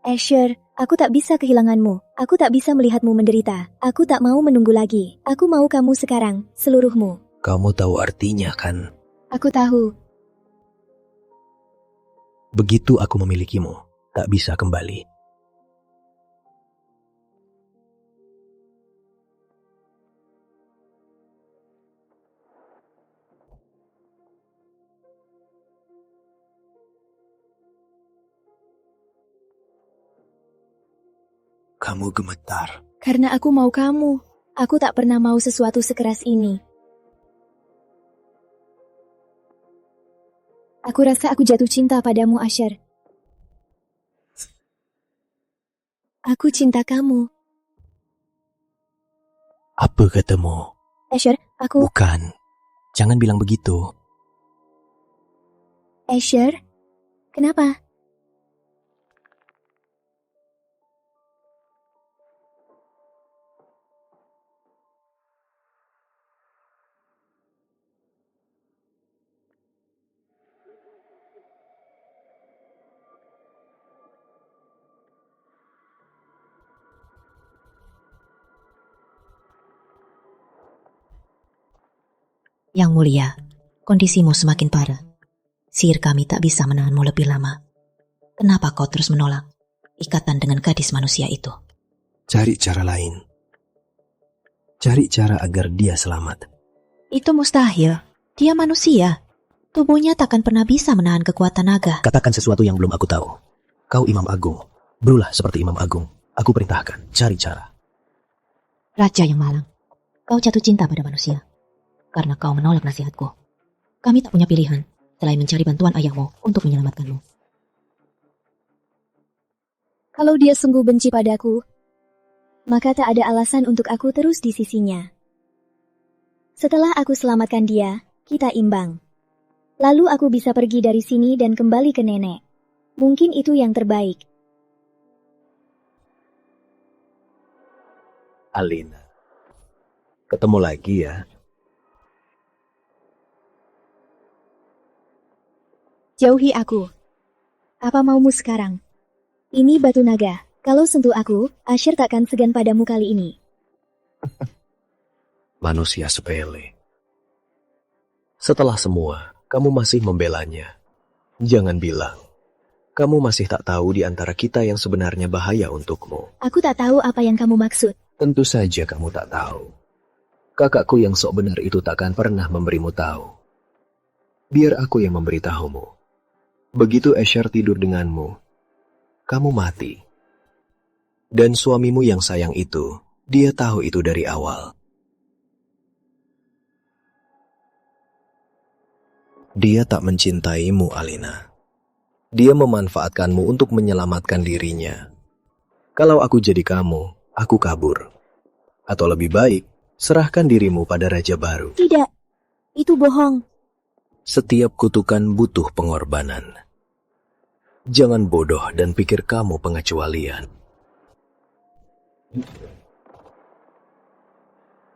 Asher, aku tak bisa kehilanganmu. Aku tak bisa melihatmu menderita. Aku tak mau menunggu lagi. Aku mau kamu sekarang, seluruhmu. Kamu tahu artinya kan? Aku tahu. Begitu aku memilikimu, tak bisa kembali. Kamu gemetar. Karena aku mau kamu. Aku tak pernah mau sesuatu sekeras ini. Aku rasa aku jatuh cinta padamu, Asher. Aku cinta kamu. Apa katamu? Asher, aku... Bukan. Jangan bilang begitu. Asher, kenapa? Yang mulia, kondisimu semakin parah. Sihir kami tak bisa menahanmu lebih lama. Kenapa kau terus menolak ikatan dengan gadis manusia itu? Cari cara lain. Cari cara agar dia selamat. Itu mustahil. Dia manusia. Tubuhnya takkan pernah bisa menahan kekuatan naga. Katakan sesuatu yang belum aku tahu. Kau Imam Agung. Berulah seperti Imam Agung. Aku perintahkan, cari cara. Raja yang malang, kau jatuh cinta pada manusia. Karena kau menolak nasihatku. Kami tak punya pilihan selain mencari bantuan ayahmu untuk menyelamatkanmu. Kalau dia sungguh benci padaku, maka tak ada alasan untuk aku terus di sisinya. Setelah aku selamatkan dia, kita imbang. Lalu aku bisa pergi dari sini dan kembali ke nenek. Mungkin itu yang terbaik. Alina. Ketemu lagi ya. Jauhi aku. Apa maumu sekarang? Ini batu naga. Kalau sentuh aku, Asher takkan segan padamu kali ini. Manusia sepele. Setelah semua, kamu masih membelanya. Jangan bilang, kamu masih tak tahu di antara kita yang sebenarnya bahaya untukmu. Aku tak tahu apa yang kamu maksud. Tentu saja kamu tak tahu. Kakakku yang sok benar itu takkan pernah memberimu tahu. Biar aku yang memberitahumu. Begitu Asher tidur denganmu, kamu mati. Dan suamimu yang sayang itu, dia tahu itu dari awal. Dia tak mencintaimu, Alina. Dia memanfaatkanmu untuk menyelamatkan dirinya. Kalau aku jadi kamu, aku kabur. Atau lebih baik, serahkan dirimu pada raja baru. Tidak, itu bohong. Setiap kutukan butuh pengorbanan. Jangan bodoh dan pikir kamu pengecualian.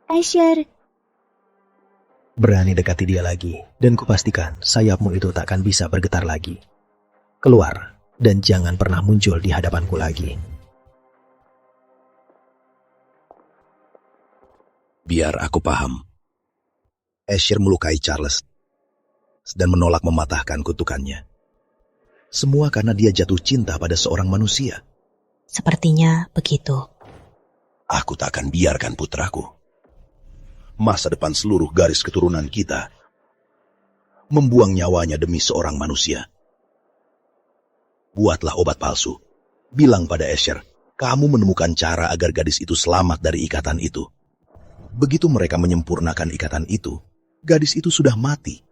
Asher. Berani dekati dia lagi, dan kupastikan sayapmu itu takkan bisa bergetar lagi. Keluar, dan jangan pernah muncul di hadapanku lagi. Biar aku paham. Asher melukai Charles dan menolak mematahkan kutukannya. Semua karena dia jatuh cinta pada seorang manusia. Sepertinya begitu. Aku tak akan biarkan putraku, masa depan seluruh garis keturunan kita, membuang nyawanya demi seorang manusia. Buatlah obat palsu. Bilang pada Asher, kamu menemukan cara agar gadis itu selamat dari ikatan itu. Begitu mereka menyempurnakan ikatan itu, gadis itu sudah mati.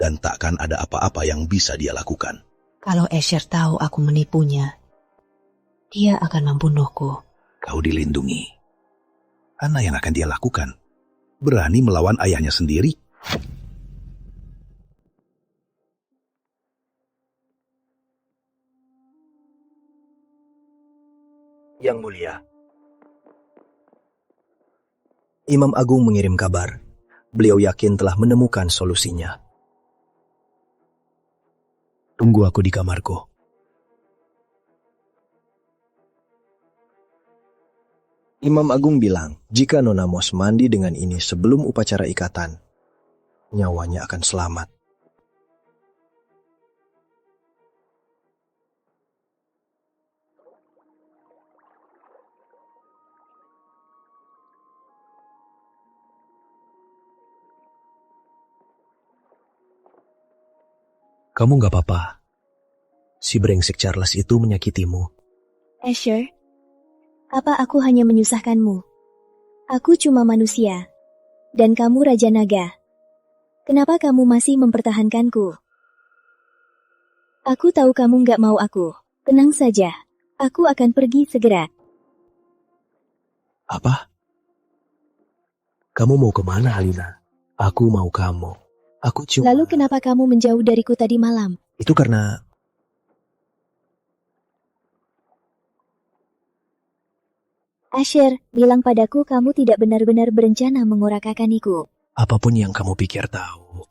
Dan takkan ada apa-apa yang bisa dia lakukan. Kalau Asher tahu aku menipunya, dia akan membunuhku. Kau dilindungi. Mana yang akan dia lakukan? Berani melawan ayahnya sendiri? Yang mulia, Imam Agung mengirim kabar. Beliau yakin telah menemukan solusinya. Tunggu aku di kamarku. Imam Agung bilang, jika Nona Mos mandi dengan ini sebelum upacara ikatan, nyawanya akan selamat. Kamu gak apa-apa. Si brengsek Charles itu menyakitimu. Asher, Apa aku hanya menyusahkanmu? Aku cuma manusia. Dan kamu Raja Naga. Kenapa kamu masih mempertahankanku? Aku tahu kamu nggak mau aku. Tenang saja. Aku akan pergi segera. Apa? Kamu mau kemana, Alina? Aku mau kamu. Aku cuma... Lalu kenapa kamu menjauh dariku tadi malam? Itu karena... Asher, bilang padaku kamu tidak benar-benar berencana mengorak-akaniku. Apapun yang kamu pikir tahu.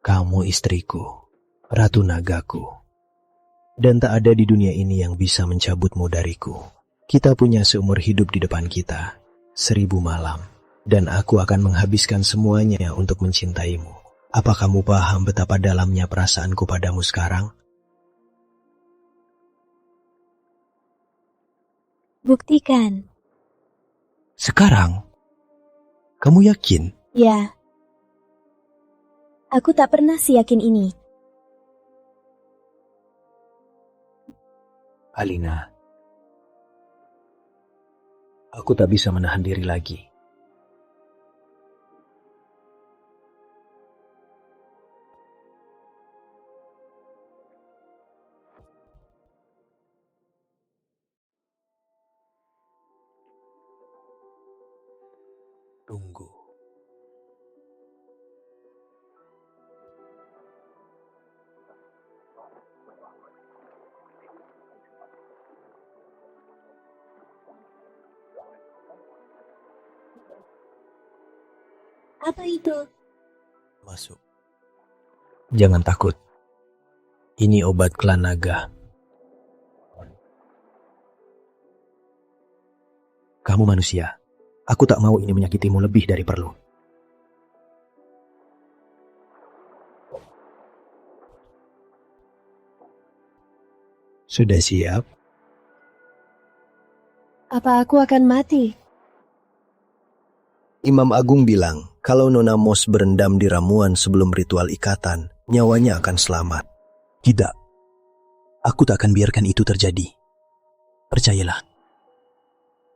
Kamu istriku, Ratu Nagaku. Dan tak ada di dunia ini yang bisa mencabutmu dariku. Kita punya seumur hidup di depan kita, 1000 malam. Dan aku akan menghabiskan semuanya untuk mencintaimu. Apa kamu paham betapa dalamnya perasaanku padamu sekarang? Buktikan. Sekarang? Kamu yakin? Ya. Aku tak pernah seyakin ini. Alina, aku tak bisa menahan diri lagi. Tunggu. Apa itu? Masuk. Jangan takut. Ini obat klan naga. Kamu manusia. Aku tak mau ini menyakitimu lebih dari perlu. Sudah siap? Apa aku akan mati? Imam Agung bilang, kalau Nona Mos berendam di ramuan sebelum ritual ikatan, nyawanya akan selamat. Tidak. Aku tak akan biarkan itu terjadi. Percayalah.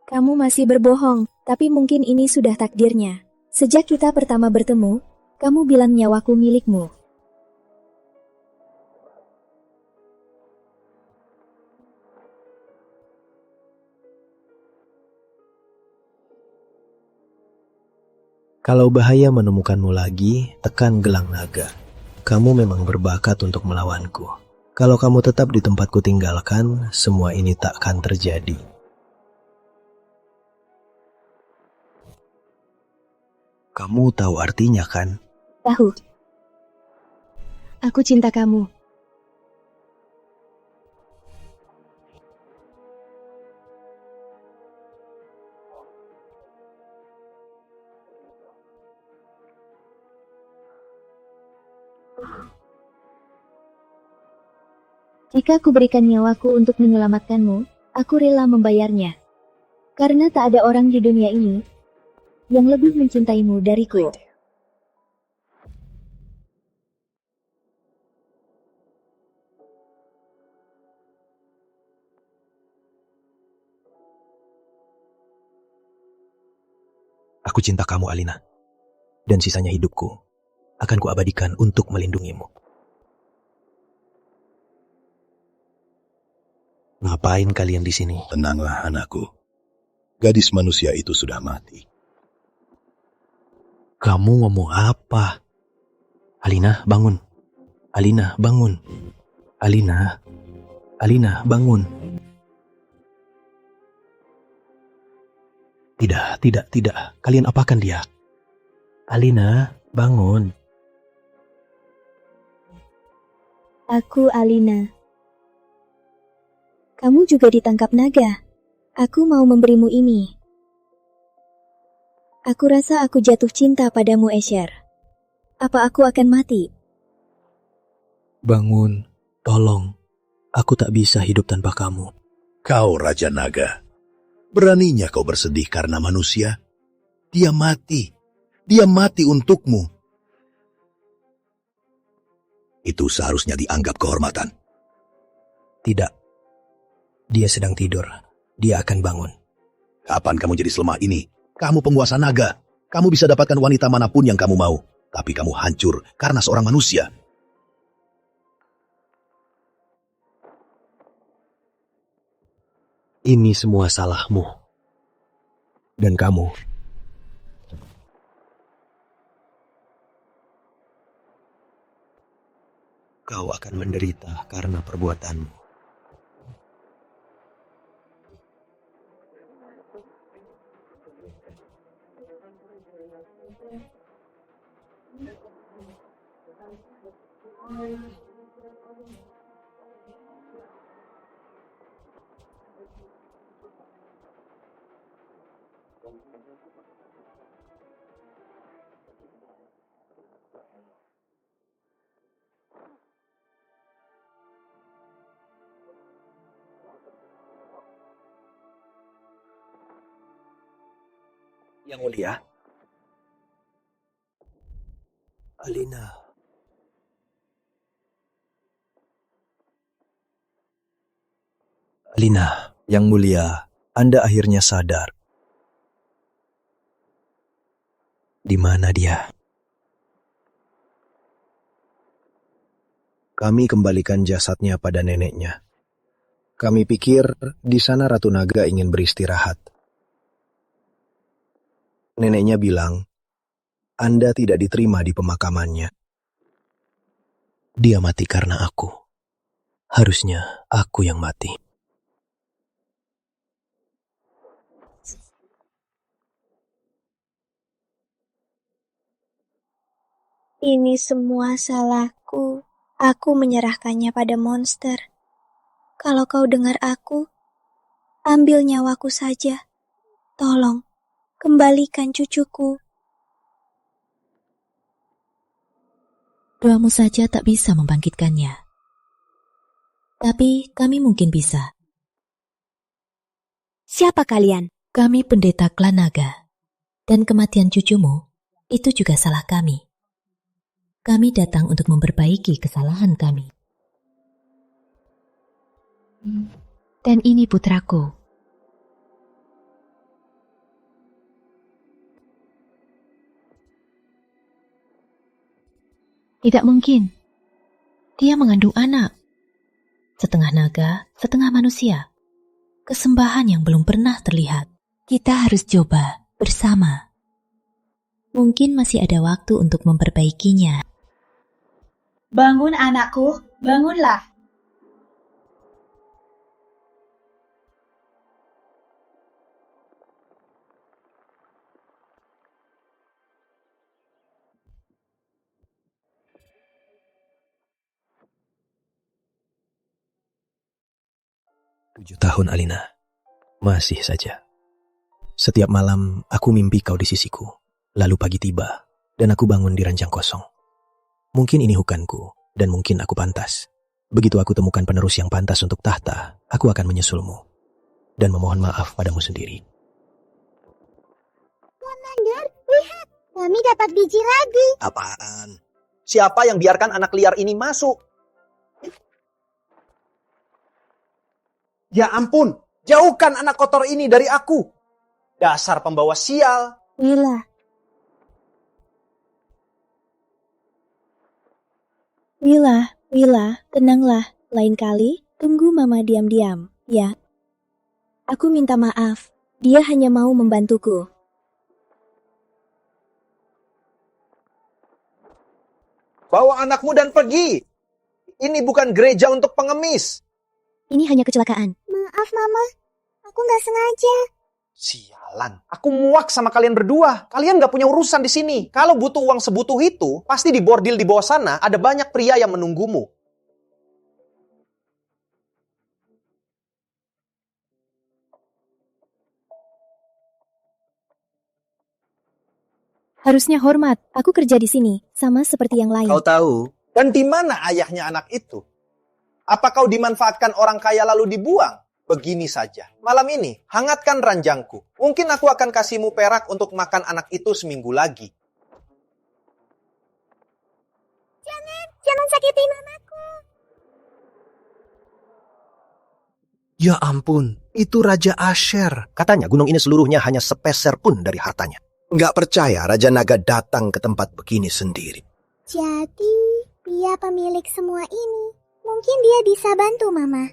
Kamu masih berbohong, tapi mungkin ini sudah takdirnya. Sejak kita pertama bertemu, kamu bilang nyawaku milikmu. Kalau bahaya menemukanmu lagi, tekan gelang naga. Kamu memang berbakat untuk melawanku. Kalau kamu tetap di tempatku tinggalkan, semua ini tak akan terjadi. Kamu tahu artinya kan? Tahu. Aku cinta kamu. Jika aku berikan nyawaku untuk menyelamatkanmu, aku rela membayarnya. Karena tak ada orang di dunia ini yang lebih mencintaimu dariku. Aku cinta kamu, Alina. Dan sisanya hidupku akan kuabadikan untuk melindungimu. Ngapain kalian di sini? Tenanglah anakku. Gadis manusia itu sudah mati. Kamu ngomong apa? Alina, bangun. Alina, bangun. Alina. Alina, bangun. Tidak. Kalian apakan dia? Alina, bangun. Aku Alina. Kamu juga ditangkap naga. Aku mau memberimu ini. Aku rasa aku jatuh cinta padamu, Asher. Apa aku akan mati? Bangun, tolong. Aku tak bisa hidup tanpa kamu. Kau Raja Naga. Beraninya kau bersedih karena manusia? Dia mati. Dia mati untukmu. Itu seharusnya dianggap kehormatan. Tidak. Dia sedang tidur. Dia akan bangun. Kapan kamu jadi selemah ini? Kamu penguasa naga. Kamu bisa dapatkan wanita manapun yang kamu mau. Tapi kamu hancur karena seorang manusia. Ini semua salahmu. Dan kamu. Kau akan menderita karena perbuatanmu. Yang mulia. Alina. Alina, yang mulia, Anda akhirnya sadar. Di mana dia? Kami kembalikan jasadnya pada neneknya. Kami pikir di sana Ratu Naga ingin beristirahat. Neneknya bilang, Anda tidak diterima di pemakamannya. Dia mati karena aku. Harusnya aku yang mati. Ini semua salahku. Aku menyerahkannya pada monster. Kalau kau dengar aku, ambil nyawaku saja. Tolong, kembalikan cucuku. Doamu saja tak bisa membangkitkannya. Tapi kami mungkin bisa. Siapa kalian? Kami pendeta klan naga. Dan kematian cucumu, itu juga salah kami. Kami datang untuk memperbaiki kesalahan kami. Dan ini putraku. Tidak mungkin. Dia mengandung anak. Setengah naga, setengah manusia. Kesembahan yang belum pernah terlihat. Kita harus coba bersama. Mungkin masih ada waktu untuk memperbaikinya. Bangun anakku, bangunlah. Tahun Alina. Masih saja. Setiap malam aku mimpi kau di sisiku. Lalu pagi tiba, dan aku bangun di ranjang kosong. Mungkin ini hukanku, dan mungkin aku pantas. Begitu aku temukan penerus yang pantas untuk tahta, aku akan menyusulmu. Dan memohon maaf padamu sendiri. Komander, lihat. Kami dapat biji lagi. Apaan? Siapa yang biarkan anak liar ini masuk? Ya ampun, jauhkan anak kotor ini dari aku. Dasar pembawa sial. Willa, tenanglah. Lain kali, tunggu Mama diam-diam, ya. Aku minta maaf. Dia hanya mau membantuku. Bawa anakmu dan pergi. Ini bukan gereja untuk pengemis. Ini hanya kecelakaan. Maaf, Mama. Aku nggak sengaja. Sialan. Aku muak sama kalian berdua. Kalian gak punya urusan di sini. Kalau butuh uang sebutuh itu, pasti di bordil di bawah sana ada banyak pria yang menunggumu. Harusnya hormat. Aku kerja di sini, sama seperti yang lain. Kau tahu? Dan di mana ayahnya anak itu? Apa kau dimanfaatkan orang kaya lalu dibuang? Begini saja, malam ini hangatkan ranjangku. Mungkin aku akan kasihmu perak untuk makan anak itu seminggu lagi. Jangan, Jangan sakiti mamaku. Ya ampun, itu Raja Asher. Katanya gunung ini seluruhnya hanya sepeser pun dari hartanya. Nggak percaya Raja Naga datang ke tempat begini sendiri. Jadi, dia pemilik semua ini. Mungkin dia bisa bantu mama.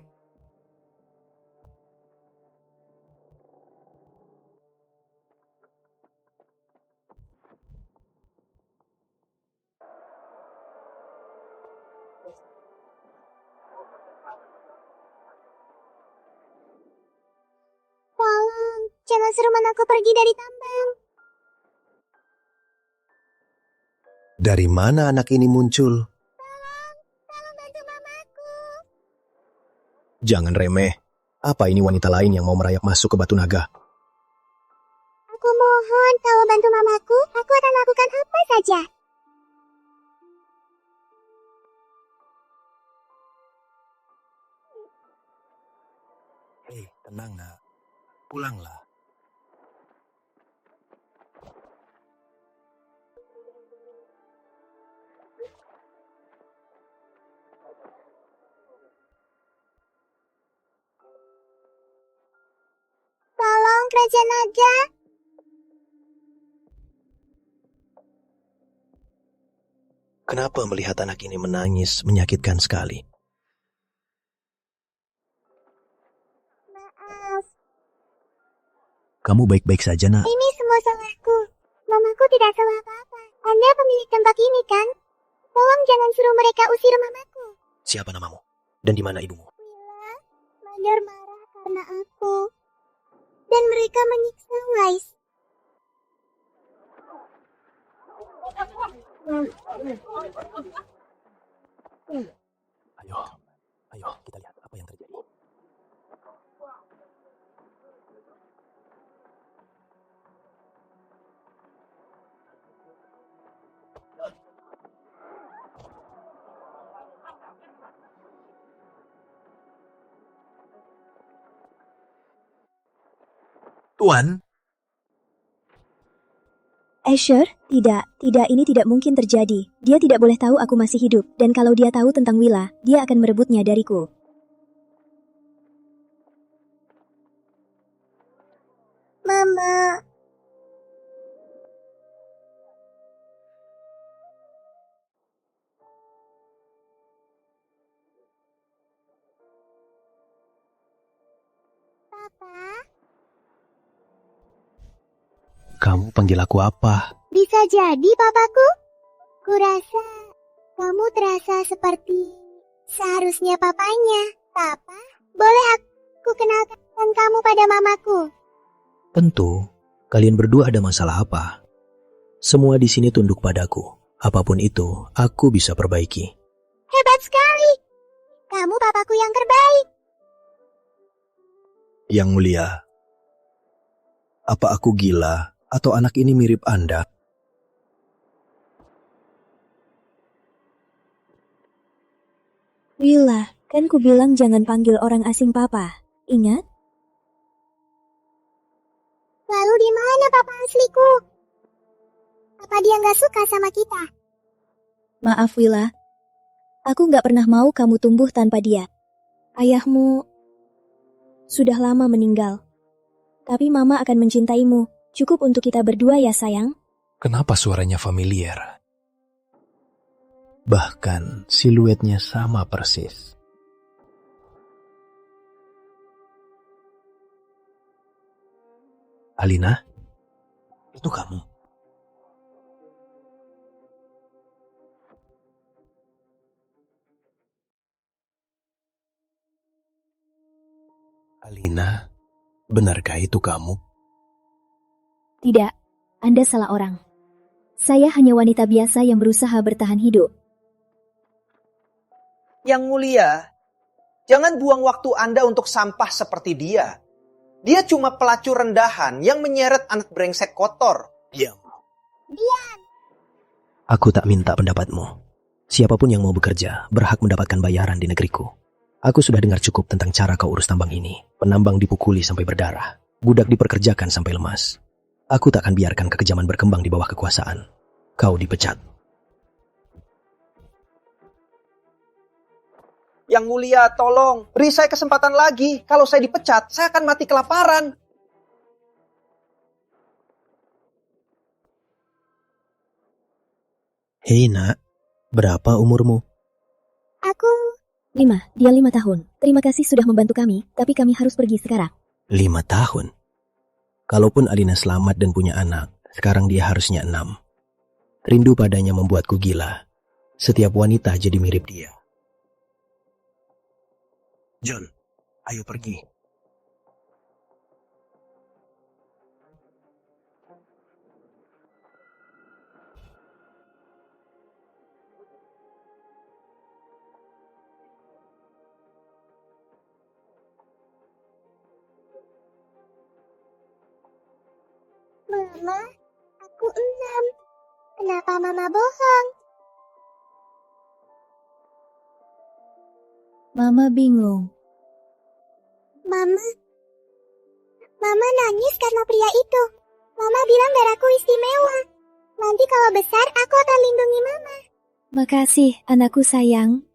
Tolong, jangan suruh mamaku pergi dari tambang. Dari mana anak ini muncul? Tolong bantu mamaku. Jangan remeh. Apa ini wanita lain yang mau merayap masuk ke Batu Naga? Aku mohon, kalau bantu mamaku, aku akan lakukan apa saja. Hei, tenang nak. Pulanglah. Tolong, Raja Naga. Kenapa melihat anak ini menangis menyakitkan sekali? Maaf, Kamu baik-baik saja, nak? ini semua salahku. Mamaku tidak salah apa-apa. Anda pemilik tempat ini, kan? Tolong jangan suruh mereka usir mamaku. Siapa namamu? Dan di mana ibumu? Willa, Mother marah karena aku. Dan mereka menyiksa Wise. Ayo, kita lihat apa yang terjadi. Tuan, Asher, tidak, ini tidak mungkin terjadi. Dia tidak boleh tahu aku masih hidup, dan kalau dia tahu tentang Willa, dia akan merebutnya dariku. Mama. Papa, kamu panggil aku apa? bisa jadi papaku? Kurasa kamu terasa seperti seharusnya papanya. Papa, boleh aku kenalkan kamu pada mamaku? Tentu, kalian berdua ada masalah apa? Semua di sini tunduk padaku. Apapun itu, aku bisa perbaiki. Hebat sekali. Kamu papaku yang terbaik. Yang mulia, apa aku gila atau anak ini mirip Anda? Willa, kan ku bilang jangan panggil orang asing papa. Ingat? Lalu di mana papa asliku? Apa dia nggak suka sama kita? Maaf Willa, aku nggak pernah mau kamu tumbuh tanpa dia. Ayahmu sudah lama meninggal. Tapi mama akan mencintaimu. Cukup untuk kita berdua ya sayang. Kenapa suaranya familiar? Bahkan siluetnya sama persis. Alina, itu kamu. Alina, benarkah itu kamu? Tidak, Anda salah orang. Saya hanya wanita biasa yang berusaha bertahan hidup. Yang mulia, jangan buang waktu Anda untuk sampah seperti dia. Dia cuma pelacur rendahan yang menyeret anak brengsek kotor. Diam. Diam. Aku tak minta pendapatmu. Siapapun yang mau bekerja berhak mendapatkan bayaran di negeriku. Aku sudah dengar cukup tentang cara kau urus tambang ini. Penambang dipukuli sampai berdarah. Budak diperkerjakan sampai lemas. Aku tak akan biarkan kekejaman berkembang di bawah kekuasaan. Kau dipecat. Yang mulia, tolong. Beri saya kesempatan lagi. Kalau saya dipecat, saya akan mati kelaparan. Hei nak, berapa umurmu? Aku... 5, dia 5 tahun. Terima kasih sudah membantu kami, tapi kami harus pergi sekarang. 5 tahun? Kalaupun Alina selamat dan punya anak, sekarang dia harusnya 6. Rindu padanya membuatku gila. Setiap wanita jadi mirip dia. John, ayo pergi. Mama, aku 6. Kenapa Mama bohong? Mama bingung. Mama nangis karena pria itu. Mama bilang darahku istimewa. Nanti kalau besar, aku akan lindungi Mama. Makasih, anakku sayang.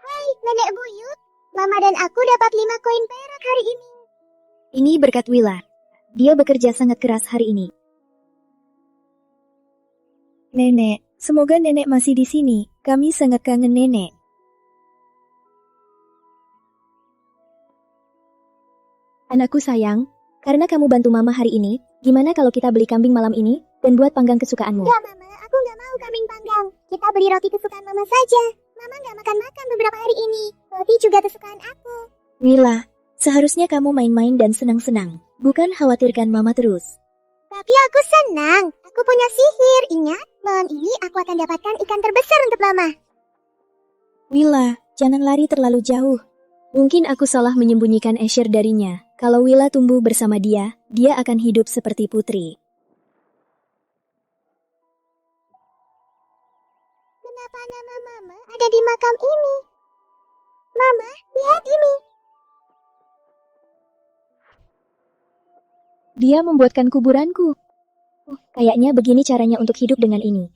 Hai, Nenek Buyut. Mama dan aku dapat 5 koin perak hari ini. Ini berkat Willa. Dia bekerja sangat keras hari ini. Nenek, semoga nenek masih di sini. Kami sangat kangen nenek. Anakku sayang, karena kamu bantu mama hari ini, gimana kalau kita beli kambing malam ini dan buat panggang kesukaanmu? Enggak, Mama. Aku nggak mau kambing panggang. Kita beli roti kesukaan Mama saja. Mama nggak makan-makan beberapa hari ini. Roti juga kesukaan aku. Willa, seharusnya kamu main-main dan senang-senang, bukan khawatirkan mama terus. Tapi aku senang. Aku punya sihir. Ingat, malam ini aku akan dapatkan ikan terbesar untuk Mama. Willa, jangan lari terlalu jauh. Mungkin aku salah menyembunyikan Asher darinya. Kalau Willa tumbuh bersama dia, dia akan hidup seperti putri. Kenapa nama Mama ada di makam ini? Mama, lihat ini. Dia membuatkan kuburanku. Kayaknya begini caranya untuk hidup dengan ini.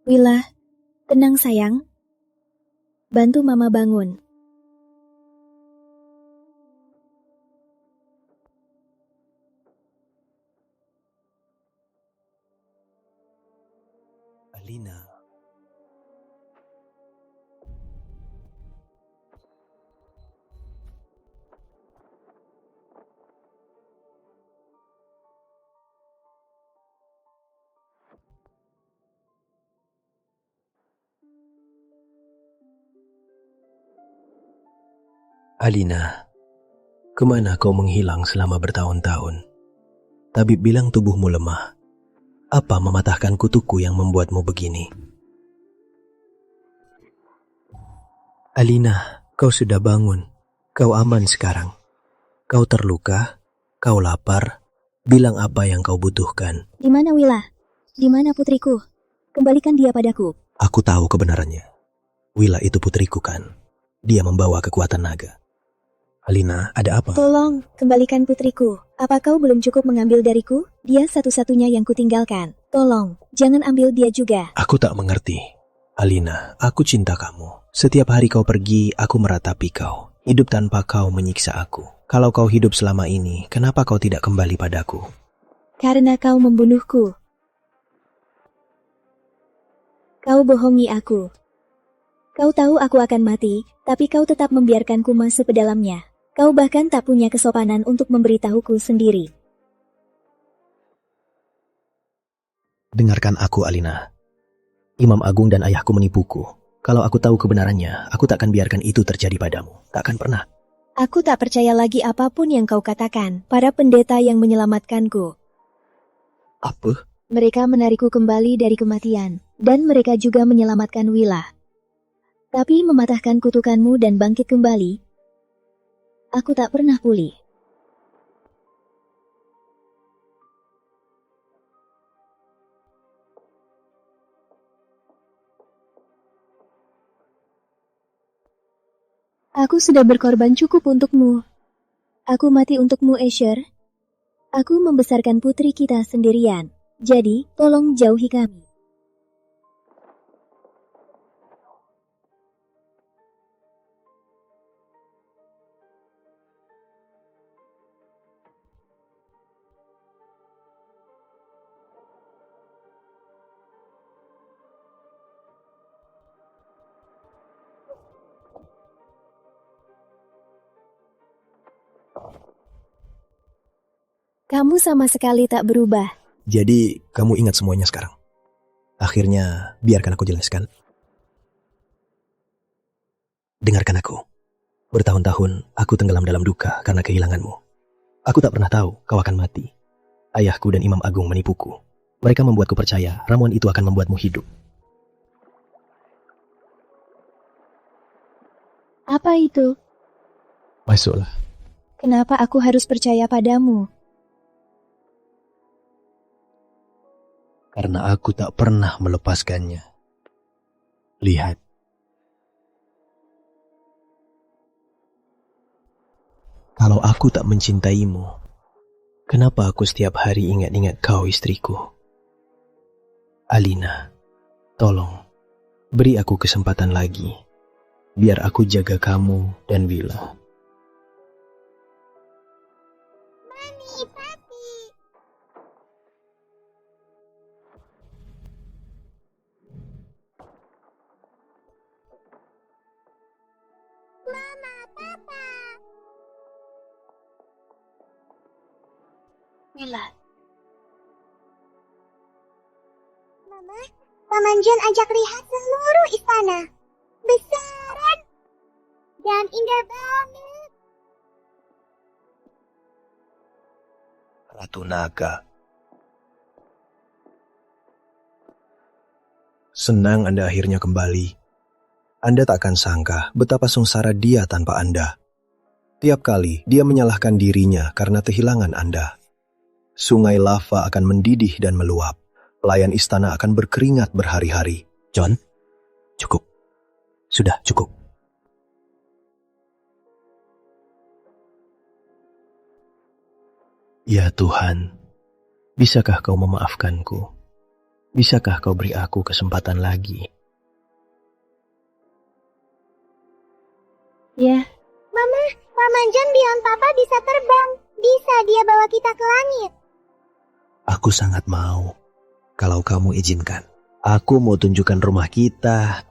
Willa, tenang sayang. Bantu mama bangun. Alina. Alina, kemana kau menghilang selama bertahun-tahun? Tabib bilang tubuhmu lemah. Apa mematahkan kutuku yang membuatmu begini? Alina, kau sudah bangun. Kau aman sekarang. Kau terluka, kau lapar. Bilang apa yang kau butuhkan. Di mana Willa? Di mana putriku? Kembalikan dia padaku. Aku tahu kebenarannya. Willa itu putriku kan. Dia membawa kekuatan naga. Alina, ada apa? Tolong, kembalikan putriku. Apa kau belum cukup mengambil dariku? Dia satu-satunya yang kutinggalkan. Tolong, jangan ambil dia juga. Aku tak mengerti. Alina, aku cinta kamu. Setiap hari kau pergi, aku meratapi kau. Hidup tanpa kau menyiksa aku. Kalau kau hidup selama ini, kenapa kau tidak kembali padaku? Karena kau membunuhku. Kau bohongi aku. Kau tahu aku akan mati, tapi kau tetap membiarkanku masuk ke dalamnya. Kau bahkan tak punya kesopanan untuk memberitahuku sendiri. Dengarkan aku, Alina. Imam Agung dan ayahku menipuku. Kalau aku tahu kebenarannya, aku takkan biarkan itu terjadi padamu. Takkan pernah. Aku tak percaya lagi apapun yang kau katakan. Para pendeta yang menyelamatkanku. Apa? Mereka menarikku kembali dari kematian. Dan mereka juga menyelamatkan Willa. Tapi mematahkan kutukanmu dan bangkit kembali, aku tak pernah pulih. Aku sudah berkorban cukup untukmu. Aku mati untukmu, Asher. Aku membesarkan putri kita sendirian. Jadi, tolong jauhi kami. Kamu sama sekali tak berubah. Jadi, kamu ingat semuanya sekarang. Akhirnya, biarkan aku jelaskan. Dengarkan aku. Bertahun-tahun, aku tenggelam dalam duka karena kehilanganmu. Aku tak pernah tahu kau akan mati. Ayahku dan Imam Agung menipuku. Mereka membuatku percaya ramuan itu akan membuatmu hidup. Apa itu? Masuklah. Kenapa aku harus percaya padamu? Karena aku tak pernah melepaskannya. Lihat. Kalau aku tak mencintaimu, kenapa aku setiap hari ingat-ingat kau, istriku? Alina, tolong, beri aku kesempatan lagi, biar aku jaga kamu dan Willa. Mami, Papi. Mama, Papa. Willa. Mama, Paman John ajak lihat seluruh istana. Besaran dan indah banget. Ratu Naga. Senang Anda akhirnya kembali. Anda tak akan sangka betapa sengsara dia tanpa Anda. Tiap kali dia menyalahkan dirinya karena kehilangan Anda. Sungai lava akan mendidih dan meluap. Pelayan istana akan berkeringat berhari-hari. John, cukup. Sudah cukup. Ya Tuhan, bisakah kau memaafkanku? Bisakah kau beri aku kesempatan lagi? Ya. Mama, Paman John bilang Papa bisa terbang. Bisa dia bawa kita ke langit. Aku sangat mau. Kalau kamu izinkan. Aku mau tunjukkan rumah kita.